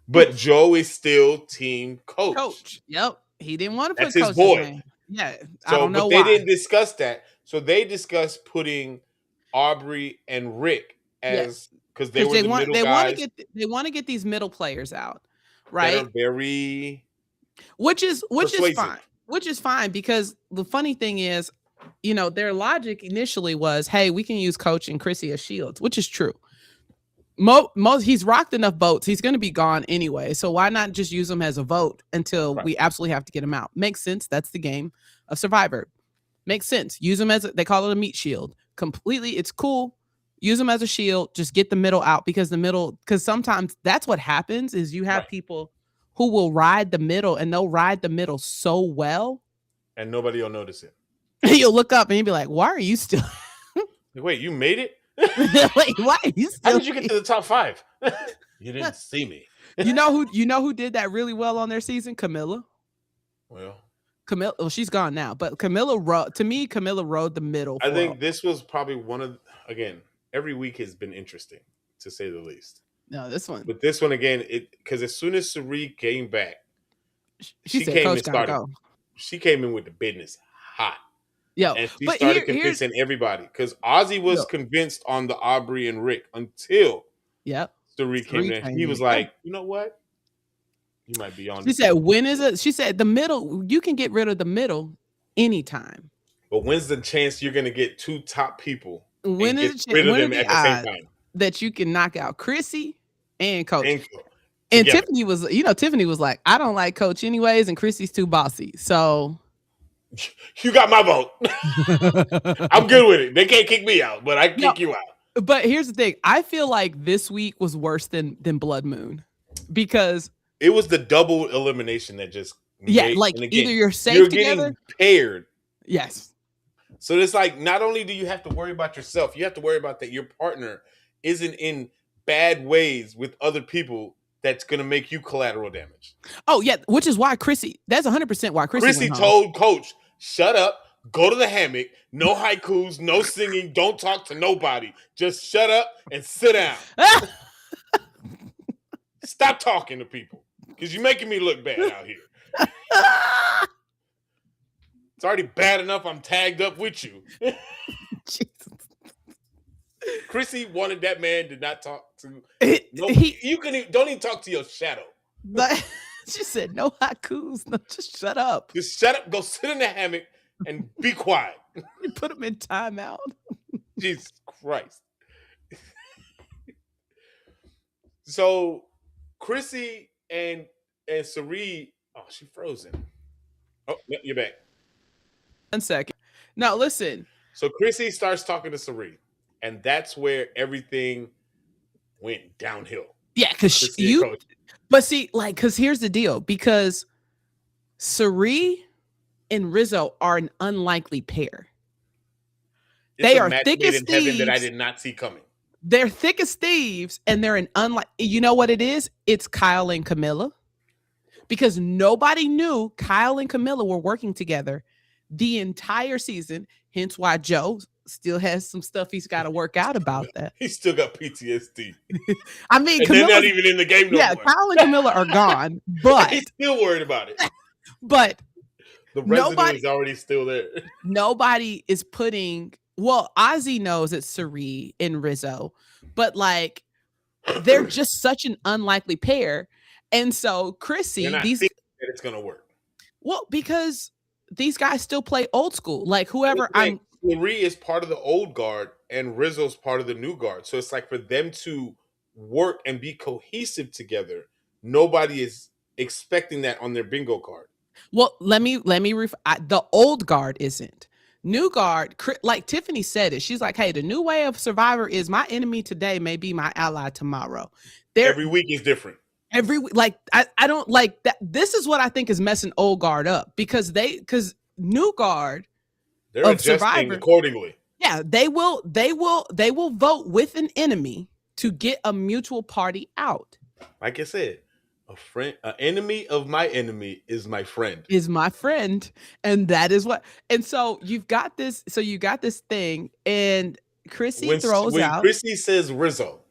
But Joe is still team Coach. Yep. He didn't want to put Coach's boy. Name. Yeah. So, I don't know why. They didn't discuss that. So they discussed putting Aubrey and Rick as because they were the middle guys. They want to get these middle players out, right? That are very which is fine. Which is fine because the funny thing is, their logic initially was, hey, we can use Coach and Chrissy as shields, which is true. He's rocked enough votes. He's going to be gone anyway. So why not just use him as a vote until we absolutely have to get him out? Makes sense. That's the game of Survivor. Makes sense. Use him they call it a meat shield. Completely. It's cool. Use him as a shield. Just get the middle out because sometimes that's what happens is you have people who will ride the middle and they'll ride the middle so well. And nobody will notice it. You'll look up and you'll be like, why are you still? Wait, you made it? Wait, why are you still? How did you get to the top 5? You didn't see me. You know who did that really well on their season? Camilla. Camilla, she's gone now, but Camilla rode the middle. I think this was probably one of, again, every week has been interesting to say the least. No, this one. But this one again, because as soon as Cirie came back, she said, Coach gotta go. She came in with the business hot. Yeah, and she started convincing everybody because Ozzy was convinced on the Aubrey and Rick until Cirie came in. He was like, you know what? You might be on. She said, when is it? She said, the middle, you can get rid of the middle anytime. But when's the chance you're going to get 2 top people when is get rid of them at the same time? That you can knock out Chrissy and Coach. And Tiffany was like, I don't like Coach anyways, and Chrissy's too bossy. So you got my vote. I'm good with it. They can't kick me out, but I can kick you out. But here's the thing. I feel like this week was worse than Blood Moon because it was the double elimination that just either you're safe together, getting paired. Yes. So it's like not only do you have to worry about yourself, you have to worry about that your partner isn't in bad ways with other people that's going to make you collateral damage. Oh, yeah, which is why Chrissy, that's 100% why Chrissy told Coach, shut up, go to the hammock, no haikus, no singing, don't talk to nobody. Just shut up and sit down. Stop talking to people because you're making me look bad out here. It's already bad enough I'm tagged up with you. Jesus. Chrissy wanted that man to not talk to. Don't even talk to your shadow. But she said, no haikus. No, just shut up. Just shut up. Go sit in the hammock and be quiet. You put him in timeout. Jesus Christ. So Chrissy and Cirie, she frozen. Oh, you're back. 1 second. Now listen. So Chrissy starts talking to Cirie, and that's where everything went downhill. Yeah, because because here's the deal. Because Cirie and Rizzo are an unlikely pair. It's They a are match thick made as in heaven that I thieves. did not see coming. They're thick as thieves, and they're an unlike. You know what it is? It's Kyle and Camilla, because nobody knew Kyle and Camilla were working together the entire season. Hence why Joe still has some stuff he's got to work out about that. He still got PTSD. I mean, And they're not Camilla's, even in the game no yeah, more. Kyle and Camilla are gone, He's but still worried about it. The residue nobody, is already still there. nobody is putting. Well, Ozzy knows it's Cirie and Rizzo, but like they're just such an unlikely pair. And so Chrissy, They're not these thinking that it's gonna work. well, because these guys still play old school. Like whoever I'm Cirie is part of the old guard and Rizzo's part of the new guard. So it's like for them to work and be cohesive together, nobody is expecting that on their bingo card. well, the old guard isn't. New guard, like Tiffany said it. She's like, hey, the new way of Survivor is my enemy today may be my ally tomorrow. Every week is different. Every week, like I don't like that. This is what I think is messing old guard up, because new guard, They're of adjusting Survivor, accordingly. yeah, they will vote with an enemy to get a mutual party out. Like I said, an enemy of my enemy is my friend. Is my friend, and that is what. And so you've got this. So you got this thing, and Chrissy throws when out. Chrissy says Rizzo,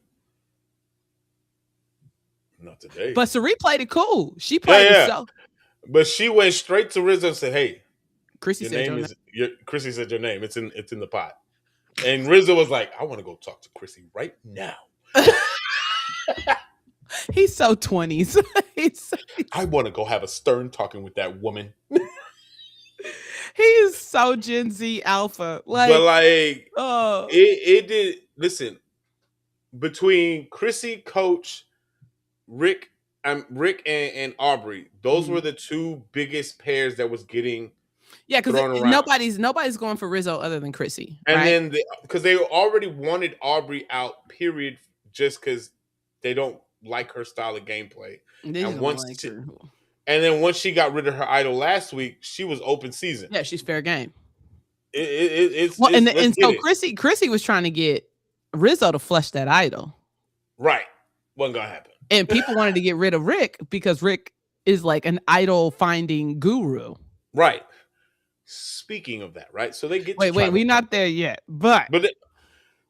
not today. But Cirie played it cool. She played it so. But she went straight to Rizzo and said, "Hey, Chrissy your said name is Chrissy said your name. It's in the pot." And Rizzo was like, "I want to go talk to Chrissy right now." He's so 20s. I want to go have a stern talking with that woman. He's so Gen Z alpha. Like, but like, oh, it did. Listen, between Chrissy, Coach, Rick and Aubrey, those were the two biggest pairs that was getting because thrown around. nobody's going for Rizzo other than Chrissy, and right? then because they already wanted Aubrey out, period, just because they don't like her style of gameplay. And then once she got rid of her idol last week, she was open season. Yeah, she's fair game. So Chrissy was trying to get Rizzo to flush that idol. Right. Wasn't gonna happen. And people wanted to get rid of Rick because Rick is like an idol finding guru. Right. Speaking of that, right? So they get wait, we're not there yet.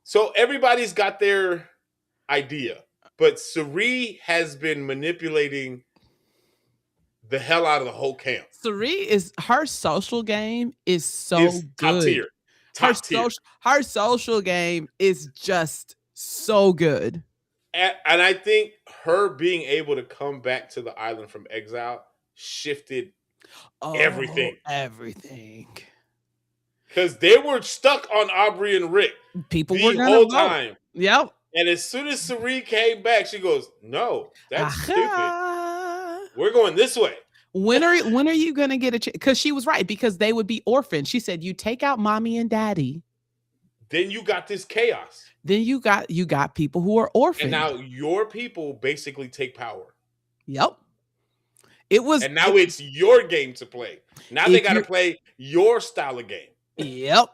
So everybody's got their idea, but Cirie has been manipulating the hell out of the whole camp. Cirie her social game is so good. Top tier. Her social game is just so good. And I think her being able to come back to the island from exile shifted everything. Everything. Because they were stuck on Aubrey and Rick the whole time. Yep. And as soon as Cirie came back, she goes, "No, that's stupid. We're going this way." When are you gonna get a chance? Because she was right, because they would be orphaned. She said, "You take out mommy and daddy, then you got this chaos. Then you got people who are orphaned, and now your people basically take power." Yep. And now it's your game to play. Now they got to play your style of game. Yep.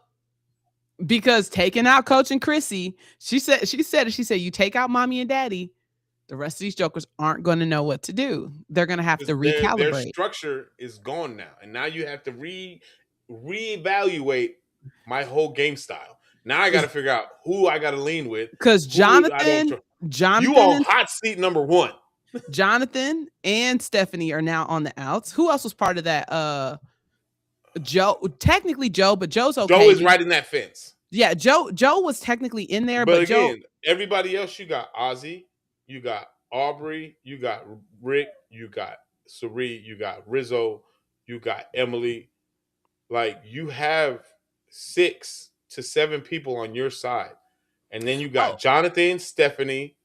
Because taking out Coach and Chrissy, she said, you take out mommy and daddy, the rest of these jokers aren't going to know what to do. They're going to have to recalibrate. Their structure is gone now. And now you have to reevaluate my whole game style. Now I got to figure out who I got to lean with. Because Jonathan, you on hot seat number 1. Jonathan and Stephanie are now on the outs. Who else was part of that? Joe, technically Joe, but Joe's okay. Joe is right in that fence. Yeah, Joe was technically in there, but again, everybody else, you got Ozzy, you got Aubrey, you got Rick, you got Cirie, you got Rizzo, you got Emily. Like, you have 6 to 7 people on your side, and then you got Jonathan, Stephanie,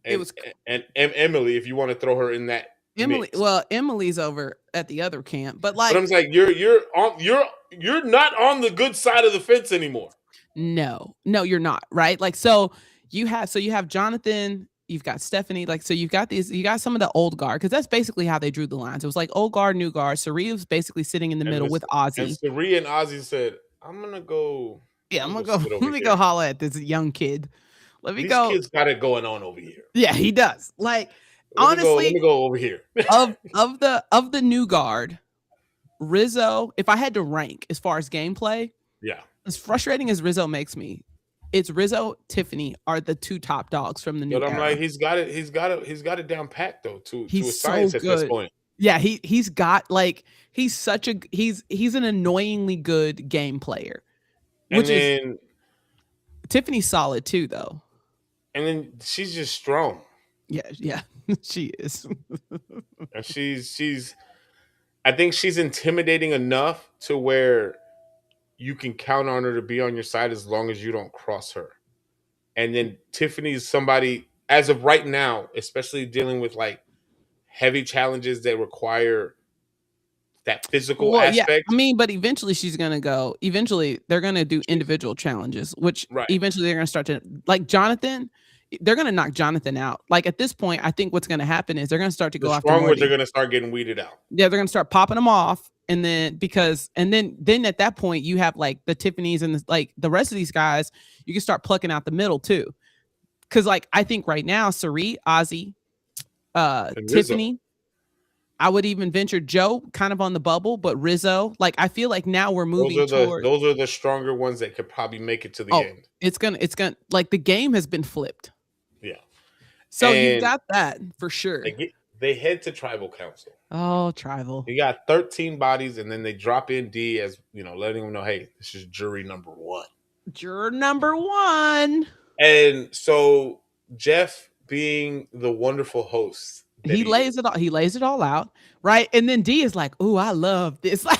and Emily. If you want to throw her in that. Emily, mix. well, Emily's over at the other camp, but I'm like, you're not on the good side of the fence anymore. No, you're not, right? Like, so you have Jonathan, you've got Stephanie, like, so you got some of the old guard, because that's basically how they drew the lines. It was like old guard, new guard. Cirie was basically sitting in the middle with Ozzy. And Cirie and Ozzy said, "I'm gonna go Yeah, I'm Let me gonna go. sit over Let me here. go holler at this young kid. Let me These go. kids got it going on over here. Yeah, he does. Like Let honestly, me go over here. of the new guard, Rizzo. If I had to rank as far as gameplay, Yeah. as frustrating as Rizzo makes me, it's Rizzo, Tiffany are the two top dogs from the new But I'm era. like, he's got it down packed though, to He's a so science at this good. point. Yeah, he's got like he's an annoyingly good game player, And which is then Tiffany's solid too, though. she's just strong. Yeah, she is. And she's I think she's intimidating enough to where you can count on her to be on your side as long as you don't cross her. And then Tiffany's somebody, as of right now, especially dealing with like heavy challenges that require that physical Well, yeah, aspect. I mean, but eventually she's gonna go. Eventually, they're gonna do individual challenges, which Right. eventually they're gonna start to like Jonathan. They're gonna knock Jonathan out. Like at this point, I think what's gonna happen is they're gonna start to The go after strong ones are Morty. going to start getting weeded out. Yeah, they're gonna start popping them off, and then at that point you have like the Tiffany's and like the rest of these guys. You can start plucking out the middle too, because like I think right now, Cirie, Ozzy, And Rizzo. Tiffany. I would even venture Joe kind of on the bubble, but Rizzo, like I feel like now we're moving toward. Those are the stronger ones that could probably make it to the end. It's gonna like the game has been flipped. Yeah. So you And got that for sure. They head to tribal council. Oh, tribal. You got 13 bodies, and then they drop in D as letting them know, hey, this is jury number 1. Juror number 1. And so Jeff, being the wonderful host, He lays it all out, right? And then D is like, "Ooh, I love this." Like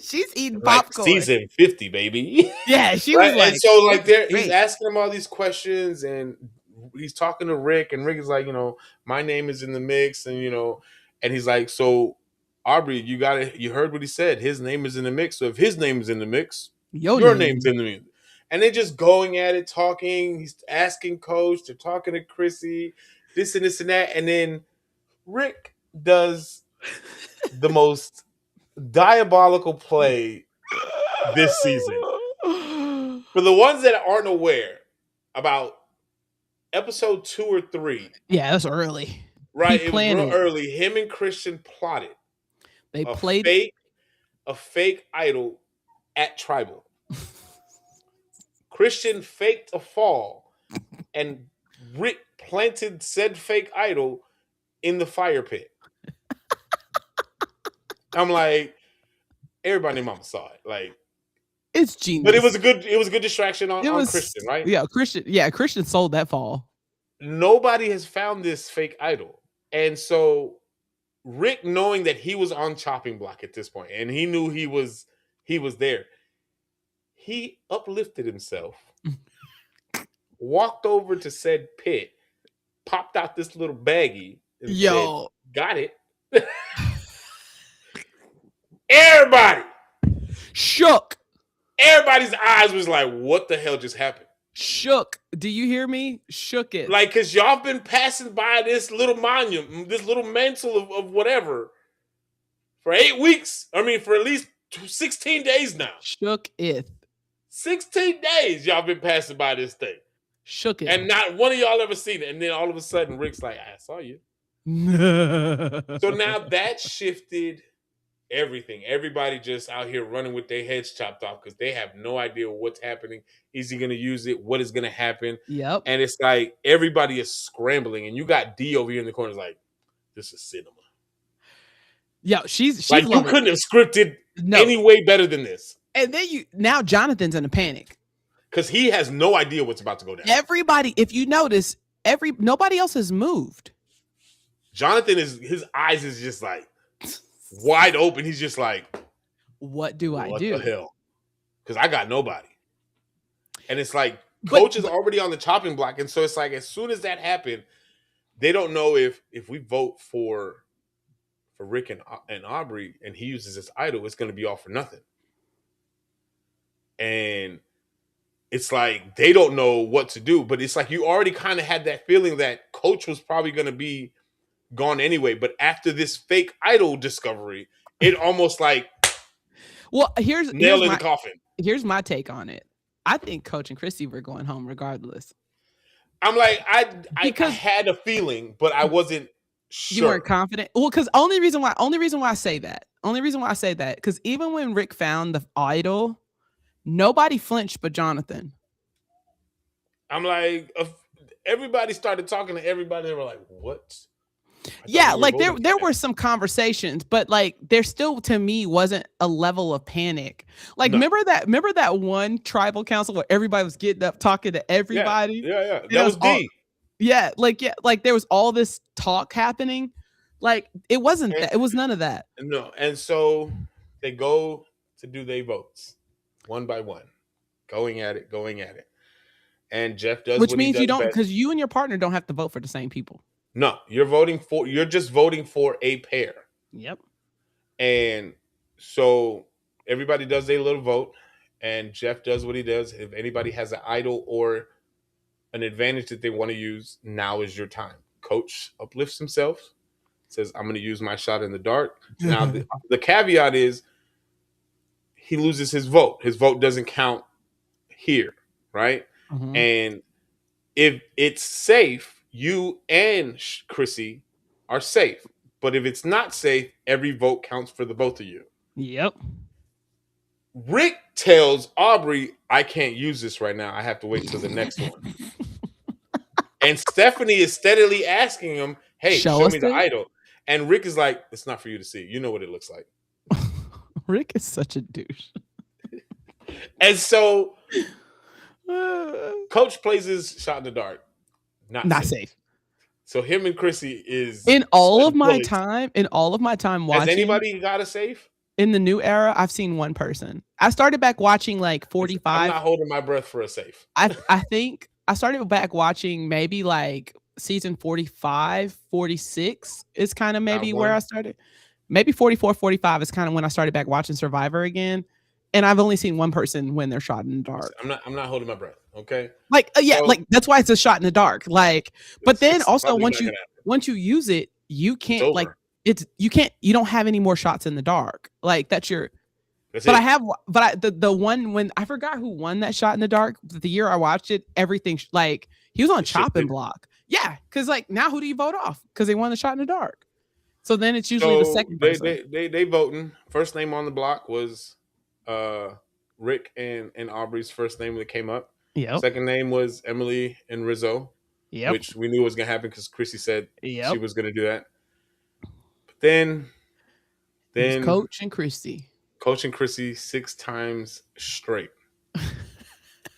she's eating popcorn. Season 50, baby. Yeah, she right? was like, and so like great. he's asking him all these questions, and he's talking to Rick, and Rick is like, my name is in the mix, and and he's like, so Aubrey, you heard what he said. His name is in the mix. So if his name is in the mix, your name's in the mix. And they're just going at it, talking. He's asking Coach, they're talking to Chrissy, this and this and that, and then Rick does the most diabolical play this season. For the ones that aren't aware, about episode 2 or 3. Yeah, that's early. Right, it was real early. Him and Christian plotted. They played a fake idol at tribal. Christian faked a fall, and Rick planted said fake idol in the fire pit. I'm like, everybody in mama saw it. Like, it's genius. But it was a good distraction on Christian, right? Yeah, Christian sold that fall. Nobody has found this fake idol. And so Rick, knowing that he was on chopping block at this point, and he knew he was there, he uplifted himself, walked over to said pit, popped out this little baggie, and said, got it. Everybody shook. Everybody's eyes was like, what the hell just happened? Shook. Do you hear me? Shook it. Like, because y'all been passing by this little monument, this little mantle of whatever for 8 weeks. I mean, for at least 16 days now. Shook it. 16 days y'all been passing by this thing. Shook it. And not one of y'all ever seen it. And then all of a sudden, Rick's like, I saw you. So now that shifted everything. Everybody just out here running with their heads chopped off because they have no idea what's happening. Is he going to use it? What is going to happen? Yep. And it's like everybody is scrambling, and you got D over here in the corner like, this is cinema. Yeah, she's like, you couldn't have scripted any way better than this. And then now Jonathan's in a panic because he has no idea what's about to go down. Everybody, if you notice, nobody else has moved. Jonathan his eyes is just like wide open. He's just like, what do I do? What the hell? Because I got nobody. And it's like, Coach is already on the chopping block. And so it's like, as soon as that happened, they don't know if we vote for Rick and Aubrey and he uses this idol, it's going to be all for nothing. And it's like, they don't know what to do. But it's like, you already kind of had that feeling that Coach was probably going to be gone anyway. But after this fake idol discovery, it almost like nail in the coffin. Here's my take on it. I think Coach and Chrissy were going home regardless I'm like, I because had a feeling, but I wasn't you weren't sure. confident. Well, because only reason why I say that, because even when Rick found the idol, nobody flinched but Jonathan. I'm like, everybody started talking to everybody. They were like, "What?" I thought Yeah, we were like voting for there him. were some conversations, but like there still to me wasn't a level of panic. Like No. remember that one tribal council where everybody was getting up talking to Yeah, everybody? yeah. And That was all D. like there was all this talk happening. Like it wasn't And, that. It was none of that. no, and so they go to do their votes one by one, going at it, and Jeff does Which what he means you does don't best. because you and your partner don't have to vote for the same people. No, you're just voting for a pair. Yep. And so everybody does their little vote, and Jeff does what he does. If anybody has an idol or an advantage that they want to use, now is your time. Coach uplifts himself, says, "I'm going to use my shot in the dark." Now, the caveat is he loses his vote. His vote doesn't count here, right? Mhm. And if it's safe, you and Chrissy are safe. But if it's not safe, every vote counts for the both of you. Yep. Rick tells Aubrey, "I can't use this right now. I have to wait till the next one." And Stephanie is steadily asking him, "Hey, show us me the it. idol." And Rick is like, "It's not for you to see. You know what it looks like." Rick is such a douche. And so Coach plays his shot in the dark. Not safe. So him and Chrissy is In all of my bullets. time Has watching anybody got a safe? in the new era, I've seen one person. I started back watching like I'm 45. not holding my breath for a safe. I think I started back watching maybe like season 45, 46 is kind of maybe Got where one. I started. Maybe 44, 45 is kind of when I started back watching Survivor again. And I've only seen one person when they're shot in the dark. I'm not holding my breath. Okay. Like yeah, So- like that's why it's a shot in the dark. Like, but then It's also probably once not you gonna happen. once you use it, you can't over. like you don't have any more shots in the dark. Like that's your That's but it. I have the one when I forgot who won that shot in the dark. The year I watched it, everything like he was on It chopping shifted. block. Yeah, because like now who do you vote off? Because they won the shot in the dark. So then it's usually the second person. They voting. First name on the block was Rick and Aubrey's first name that came up. Yep. Second name was Emily and Rizzo, Yep. which we knew was gonna happen because Chrissy said Yep. she was gonna do that. But then It was Coach and Chrissy. Coach and Chrissy 6 times straight.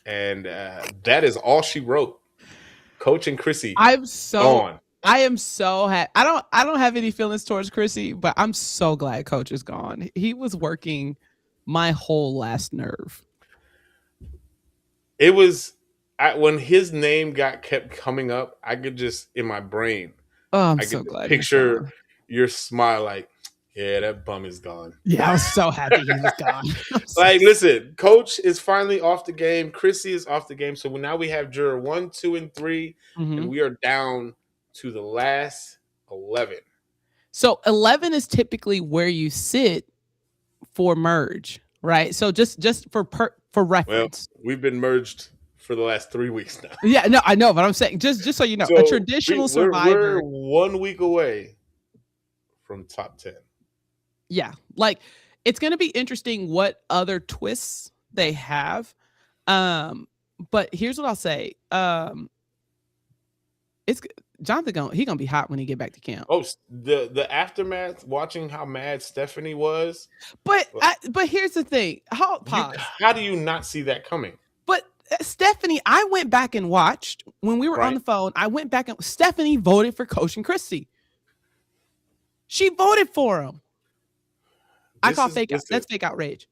And that is all she wrote. Coach and Chrissy. I am so happy. I don't have any feelings towards Chrissy, but I'm so glad Coach is gone. He was working my whole last nerve. It was when his name kept coming up, I could just in my brain. Oh, I so could glad. picture your smile like, yeah, that bum is gone. Yeah, I was so happy he was gone. Like, listen, Coach is finally off the game. Chrissy is off the game. So now we have juror 1, 2, and 3, and we are down to the last 11. So 11 is typically where you sit for merge, right? So just for reference. Well, we've been merged for the last 3 weeks now. Yeah, no, I know, but I'm saying just so you know, So a traditional Survivor. We're 1 week away from top 10. Yeah, like it's gonna be interesting what other twists they have. But here's what I'll say. It's Jonathan he gonna be hot when he get back to camp. Oh, the aftermath, watching how mad Stephanie was. But here's the thing. Pause. How do you not see that coming? But Stephanie, I went back and watched when we were on the phone. I went back and Stephanie voted for Coach and Chrissy. She voted for him. I call fake out. That's fake outrage.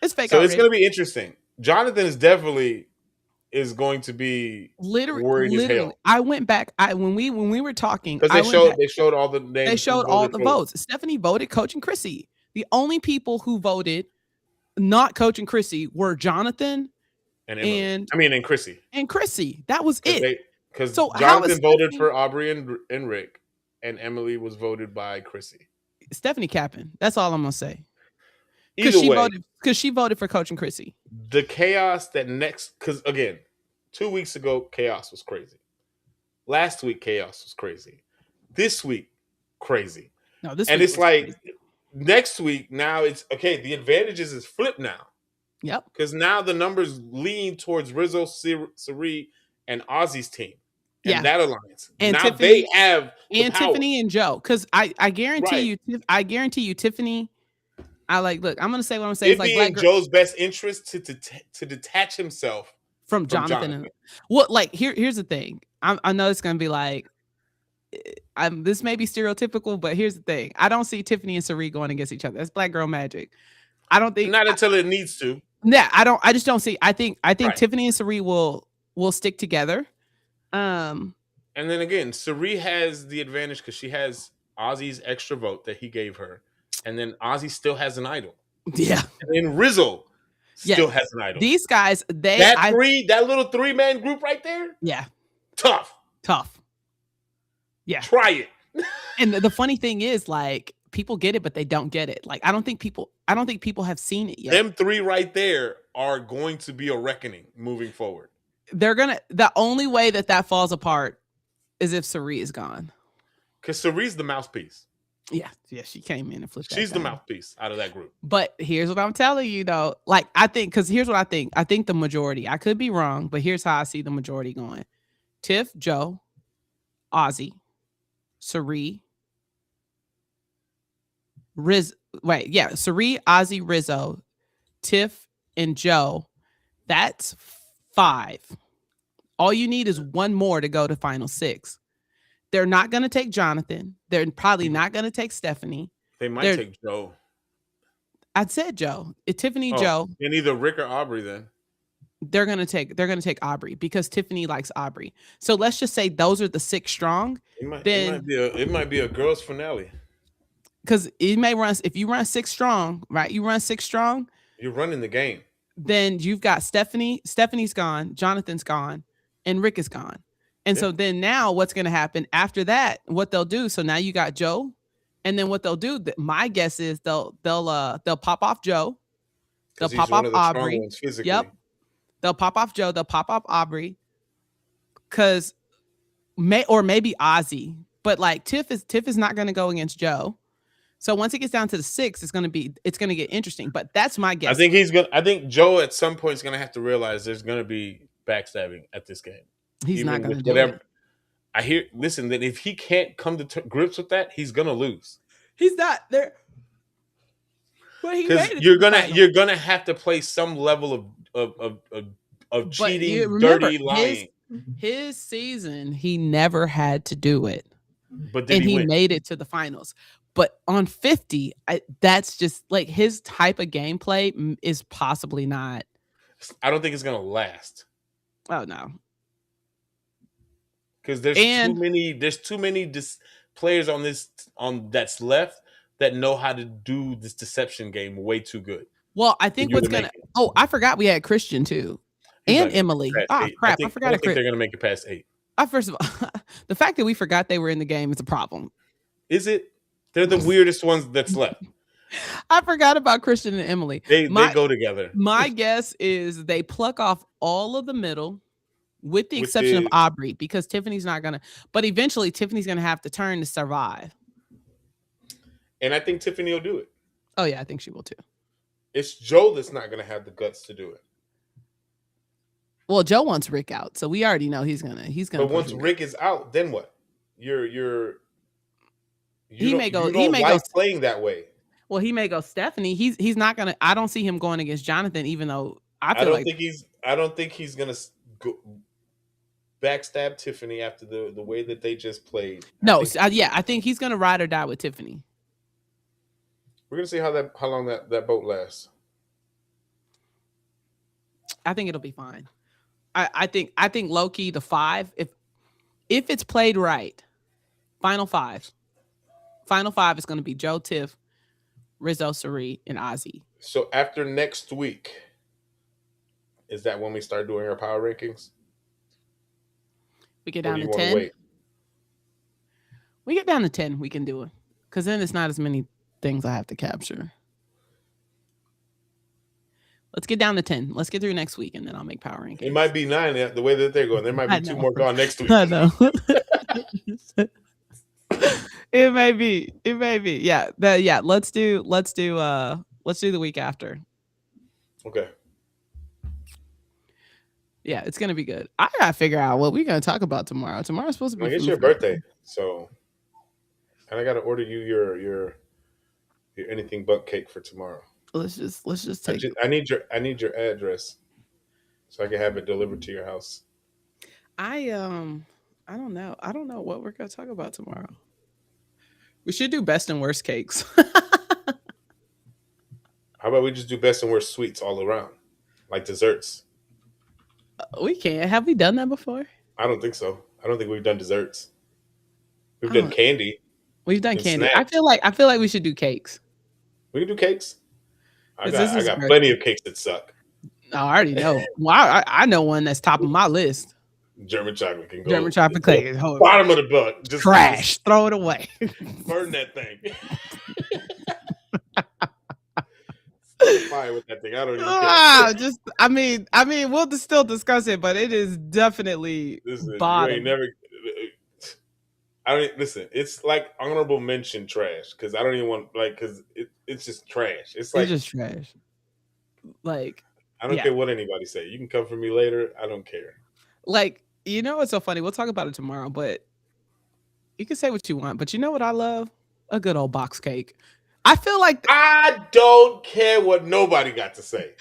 It's fake outrage. So it's going to be interesting. Jonathan is definitely going to be worried as hell. I went back. When we were talking, because they showed all the names. They showed all the votes. Stephanie voted Coach and Chrissy. The only people who voted not Coach and Chrissy were Jonathan and Chrissy. And Chrissy. That was it. Because Jonathan voted for Aubrey and Rick, and Emily was voted by Chrissy. Stephanie capping. That's all I'm gonna say. Either way, because she voted for Coach and Chrissy. the chaos that next, because again, 2 weeks ago, chaos was crazy. Last week, chaos was crazy. This week, crazy. No, this And week it's was like crazy. next week, now it's okay. The advantages is flipped now. Yep. Because now the numbers lean towards Rizzo, Cirie, and Ozzy's team. And Yeah. that alliance. And now Tiffany, they have the and power. Tiffany and Joe. Because I guarantee Right. you, Tiffany. Look, I'm gonna say what I'm saying. It'd It's like be black in girl Joe's best interest to detach himself from Jonathan. And well, like here's the thing. I know it's gonna be like, this may be stereotypical, but here's the thing. I don't see Tiffany and Cirie going against each other. That's black girl magic. I don't think Not until it needs to. Yeah, I just don't see. I think Right. Tiffany and Cirie will stick together. And then again, Cirie has the advantage because she has Ozzy's extra vote that he gave her, and then Ozzy still has an idol. Yeah, and then Rizzo still has an idol. These guys, that little 3-man group right there. Yeah, tough. Yeah, try it. And the funny thing is, like, people get it, but they don't get it. Like, I don't think people have seen it yet. Them three right there are going to be a reckoning moving forward. The only way that falls apart is if Cirie is gone. Because Cirie's the mouthpiece. Yeah, she came in and flipped that. She's the mouthpiece out of that group. But here's what I'm telling you, though. Like, I think, because here's what I think. I think the majority, I could be wrong, but here's how I see the majority going. Tiff, Joe, Ozzy, Cirie, Cirie, Ozzy, Rizzo, Tiff, and Joe. That's 5. All you need is one more to go to final 6. They're not going to take Jonathan. They're probably not going to take Stephanie. They might take Joe. I said Joe. Tiffany, Joe. And either Rick or Aubrey then. They're gonna take Aubrey because Tiffany likes Aubrey. So let's just say those are the 6 strong. It might be a girls' finale. Because it may run, if you run 6 strong, right? You run 6 strong. You're running the game. Then you've got Stephanie. Stephanie's gone. Jonathan's gone, and Rick is gone. And so then now what's going to happen after that? What they'll do? So now you got Joe, and then what they'll do? My guess is they'll pop off Joe. They'll pop off Aubrey. Yep. They'll pop off Joe. They'll pop off Aubrey. Because maybe Ozzy, but like Tiff is not going to go against Joe. So once it gets down to the 6, it's going to get interesting. But that's my guess. I think Joe at some point is going to have to realize there's going to be backstabbing at this game. He's not going to do it. That if he can't come to grips with that, he's going to lose. He's not there. Because you're gonna have to play some level of cheating, dirty lying. His season, he never had to do it, but he made it to the finals. But on 50, that's just like his type of gameplay is possibly not. I don't think it's gonna last. Oh no, because there's too many players on that's left that know how to do this deception game way too good. Well, I think what's gonna. Oh, I forgot we had Christian too, and Emily. Oh crap, I forgot. I think they're gonna make it past 8. First of all, the fact that we forgot they were in the game is a problem. Is it? They're the weirdest ones that's left. I forgot about Christian and Emily. They go together. My guess is they pluck off all of the middle, with the exception of Aubrey, because Tiffany's not gonna. But eventually, Tiffany's gonna have to turn to survive. And I think Tiffany will do it. Oh yeah, I think she will too. It's Joe that's not gonna have the guts to do it. Well, Joe wants Rick out, so we already know he's gonna. But once Rick is out, then what? He may go playing that way. Well, he may go Stephanie. He's not gonna. I don't see him going against Jonathan, even though I don't think he's gonna go backstab Tiffany after the way that they just played. I think he's gonna ride or die with Tiffany. We're gonna see how long that boat lasts. I think it'll be fine. I think low key the 5, if it's played right, final 5 is going to be Joe, Tiff, Rizzo, Cirie, and Ozzy. So after next week, is that when we start doing our power rankings? We get down to 10. Wait? We get down to 10. We can do it because then it's not as many things I have to capture. Let's get down to 10. Let's get through next week, and then I'll make power rankings. It might be 9 the way that they're going. There might be 2 more gone next week. I know. It may be. It may be. Yeah. Let's do the week after. Okay. Yeah, it's gonna be good. I gotta figure out what we're gonna talk about tomorrow. Tomorrow's supposed to be. Like, it's your birthday, so, and I gotta order you your anything but cake for tomorrow. Let's just take. I need your address so I can have it delivered to your house. I don't know. I don't know what we're gonna talk about tomorrow. We should do best and worst cakes. How about we just do best and worst sweets all around, like desserts? We can't. Have we done that before? I don't think so. I don't think we've done desserts. We've done candy. We've done and candy. snacks. I feel like we should do cakes. We can do cakes. I This is got great. plenty of cakes that suck. Oh, I already know. Well, I know one that's top of my list. German chocolate can go. German chocolate cake is horrible. Bottom of the butt. Just Trash. Throw it away. burn that thing. Fire with that thing. I don't even care. I mean, we'll still discuss it, but it is definitely Listen, bottom. you ain't never. I don't listen. It's like honorable mention trash because I don't even want because it's just trash. It's like just trash. Like I don't care what anybody say. You can come for me later. I don't care. Like, you know what's so funny? We'll talk about it tomorrow, but you can say what you want. But you know what I love? A good old box cake. I feel like I don't care what nobody got to say.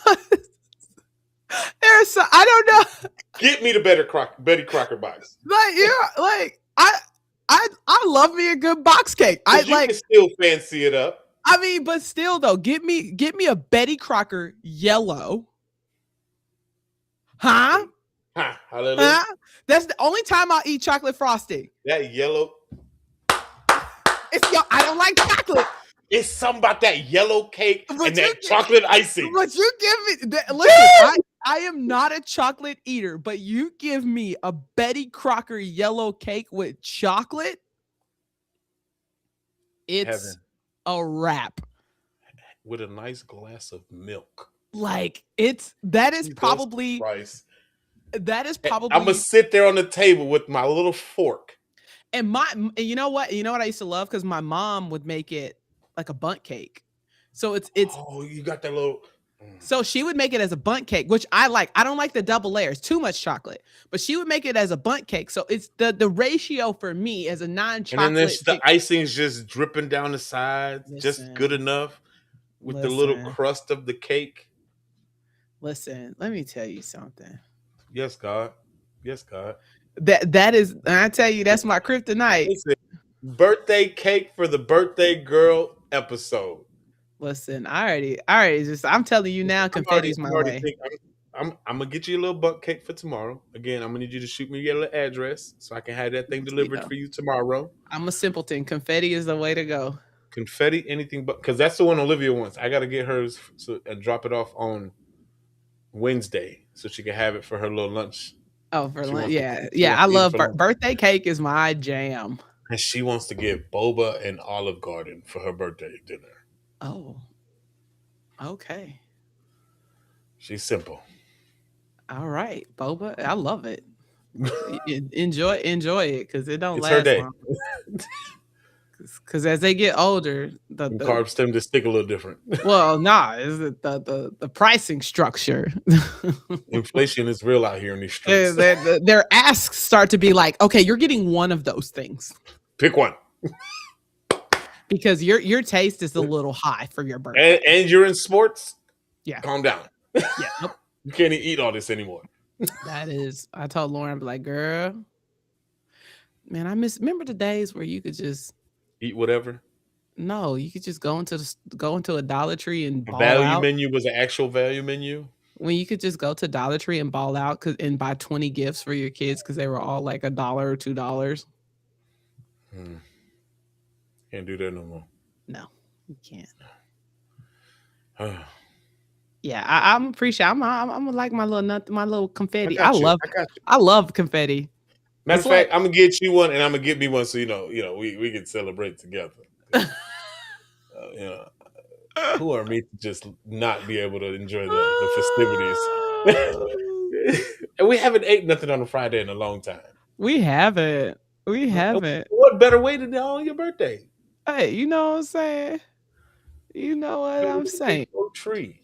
I don't know. Get me the Betty Crocker box. Like I love me a good box cake. I You can still fancy it up. I mean, but still though, get me a Betty Crocker yellow. Huh? Hallelujah. Huh? That's the only time I'll eat chocolate frosting. That yellow. I don't like chocolate. It's something about that yellow cake and that chocolate icing. But you give me listen, I am not a chocolate eater, but you give me a Betty Crocker yellow cake with chocolate, it's Heaven. a wrap. With a nice glass of milk. Like that is probably I'm gonna I'm sit there on the table with my little fork. And you know what I used to love, because my mom would make it like a bundt cake. So it's oh, you got that little. So she would make it as a bundt cake, which I like. I don't like the double layers, too much chocolate, but she would make it as a bundt cake. So it's the ratio for me as a non-chocolate. And then the icing's just dripping down the sides, just good enough with the little crust of the cake. Listen, let me tell you something. Yes, God. Yes, God. That is, I tell you, that's my kryptonite. Listen, birthday cake for the birthday girl episode. Listen, I already I'm telling you now, confetti's my way. I'm gonna get you a little bundt cake for tomorrow. Again, I'm gonna need you to shoot me your little address so I can have that thing delivered for you tomorrow. I'm a simpleton. Confetti is the way to go. Confetti, anything but, because that's the one Olivia wants. I gotta get hers and drop it off on Wednesday so she can have it for her little lunch. Oh, for lunch, yeah. I love birthday cake is my jam. And she wants to give boba and Olive Garden for her birthday dinner. Oh, okay. She's simple. All right, boba. I love it. enjoy it, because it don't it's last her day. long. Because as they get older, the carbs tend to stick a little different. Well, is the pricing structure. Inflation is real out here in these streets. Their asks start to be like, okay, you're getting one of those things. Pick one. Because your taste is a little high for your birthday. And you're in sports? Yeah. Calm down. Yeah. Nope. You can't even eat all this anymore. That is, I told Lauren, I'm like, girl, man, remember the days where you could just eat whatever? No, you could just go into a Dollar Tree and ball value out. menu was an actual value menu? When you could just go to Dollar Tree and ball out and buy 20 gifts for your kids because they were all like $1 or $2. Can't do that no more. No, you can't. Yeah, I'm appreciate. I'm like my little confetti. I love confetti. Matter of fact, I'm gonna get you one, and I'm gonna get me one, so we can celebrate together. Who are me to just not be able to enjoy the festivities? And we haven't ate nothing on a Friday in a long time. We haven't. We haven't. What better way to do on your birthday? Hey, you know what I'm saying? You know what I'm saying? Tree.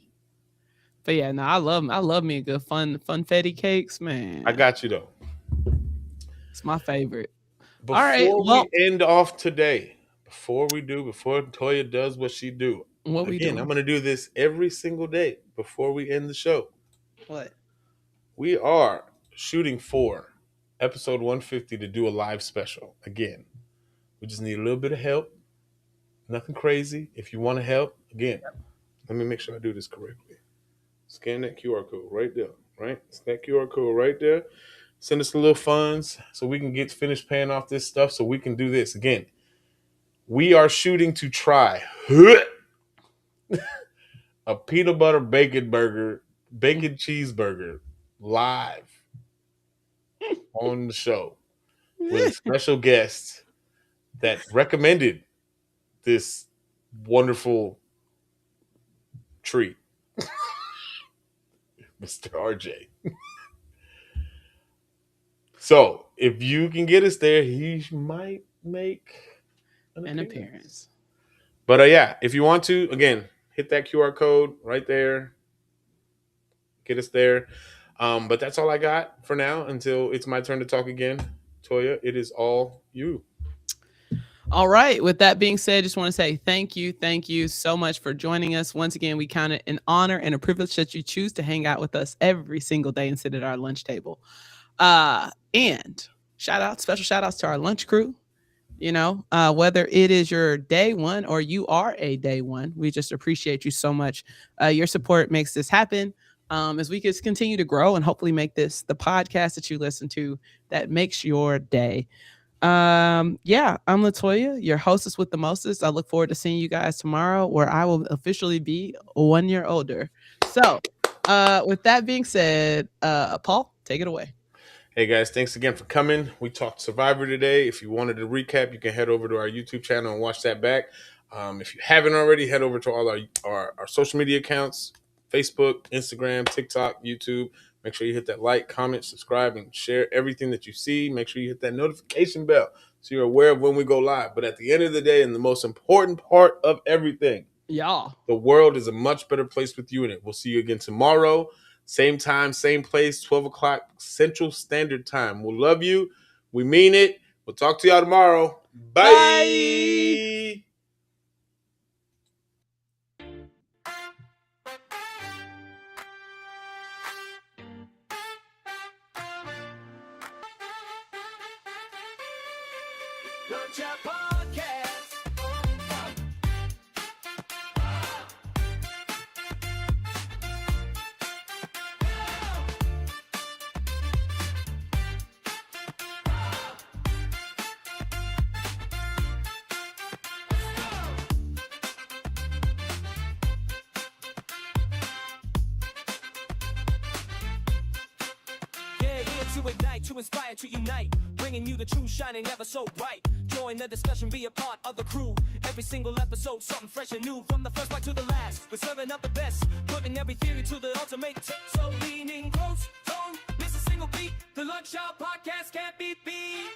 But yeah, no, I love me a good funfetti cakes, man. I got you though. It's my favorite. Before All right, well, we end off today, before Toya does what she do. What we doing? I'm going to do this every single day before we end the show. What? We are shooting for episode 150 to do a live special. Again, we just need a little bit of help. Nothing crazy. If you want to help, again, let me make sure I do this correctly. Scan that QR code right there, right? It's that QR code right there. Send us a little funds so we can get finished paying off this stuff so we can do this. Again, we are shooting to try a peanut butter bacon cheeseburger live on the show with a special guest that recommended this wonderful treat, Mr. RJ. So if you can get us there, he might make an appearance. But yeah, if you want to, again, hit that QR code right there. Get us there. But that's all I got for now until it's my turn to talk again. Toya, it is all you. All right. With that being said, just want to say thank you so much for joining us. Once again, we count it an honor and a privilege that you choose to hang out with us every single day and sit at our lunch table. And special shout outs to our lunch crew. Whether it is your day one or you are a day one, we just appreciate you so much. Your support makes this happen. As we can continue to grow and hopefully make this the podcast that you listen to that makes your day. I'm Latoya, your hostess with the mostest. I look forward to seeing you guys tomorrow where I will officially be 1 year older. So with that being said, Paul, take it away. Hey guys, thanks again for coming. We talked Survivor today. If you wanted to recap, you can head over to our YouTube channel and watch that back. If you haven't already, head over to all our social media accounts, Facebook, Instagram, TikTok, YouTube. Make sure you hit that like, comment, subscribe, and share everything that you see. Make sure you hit that notification bell so you're aware of when we go live. But at the end of the day, and the most important part of everything, the world is a much better place with you in it. We'll see you again tomorrow. Same time, same place, 12 o'clock Central Standard Time. We'll love you. We mean it. We'll talk to y'all tomorrow. Bye. To ignite, to inspire, to unite, bringing you the true, shining ever so bright. Join the discussion, be a part of the crew. Every single episode, something fresh and new. From the first bite to the last, we're serving up the best, putting every theory to the ultimate test. So leaning close, don't miss a single beat. The Lunch Hour Podcast can't be beat.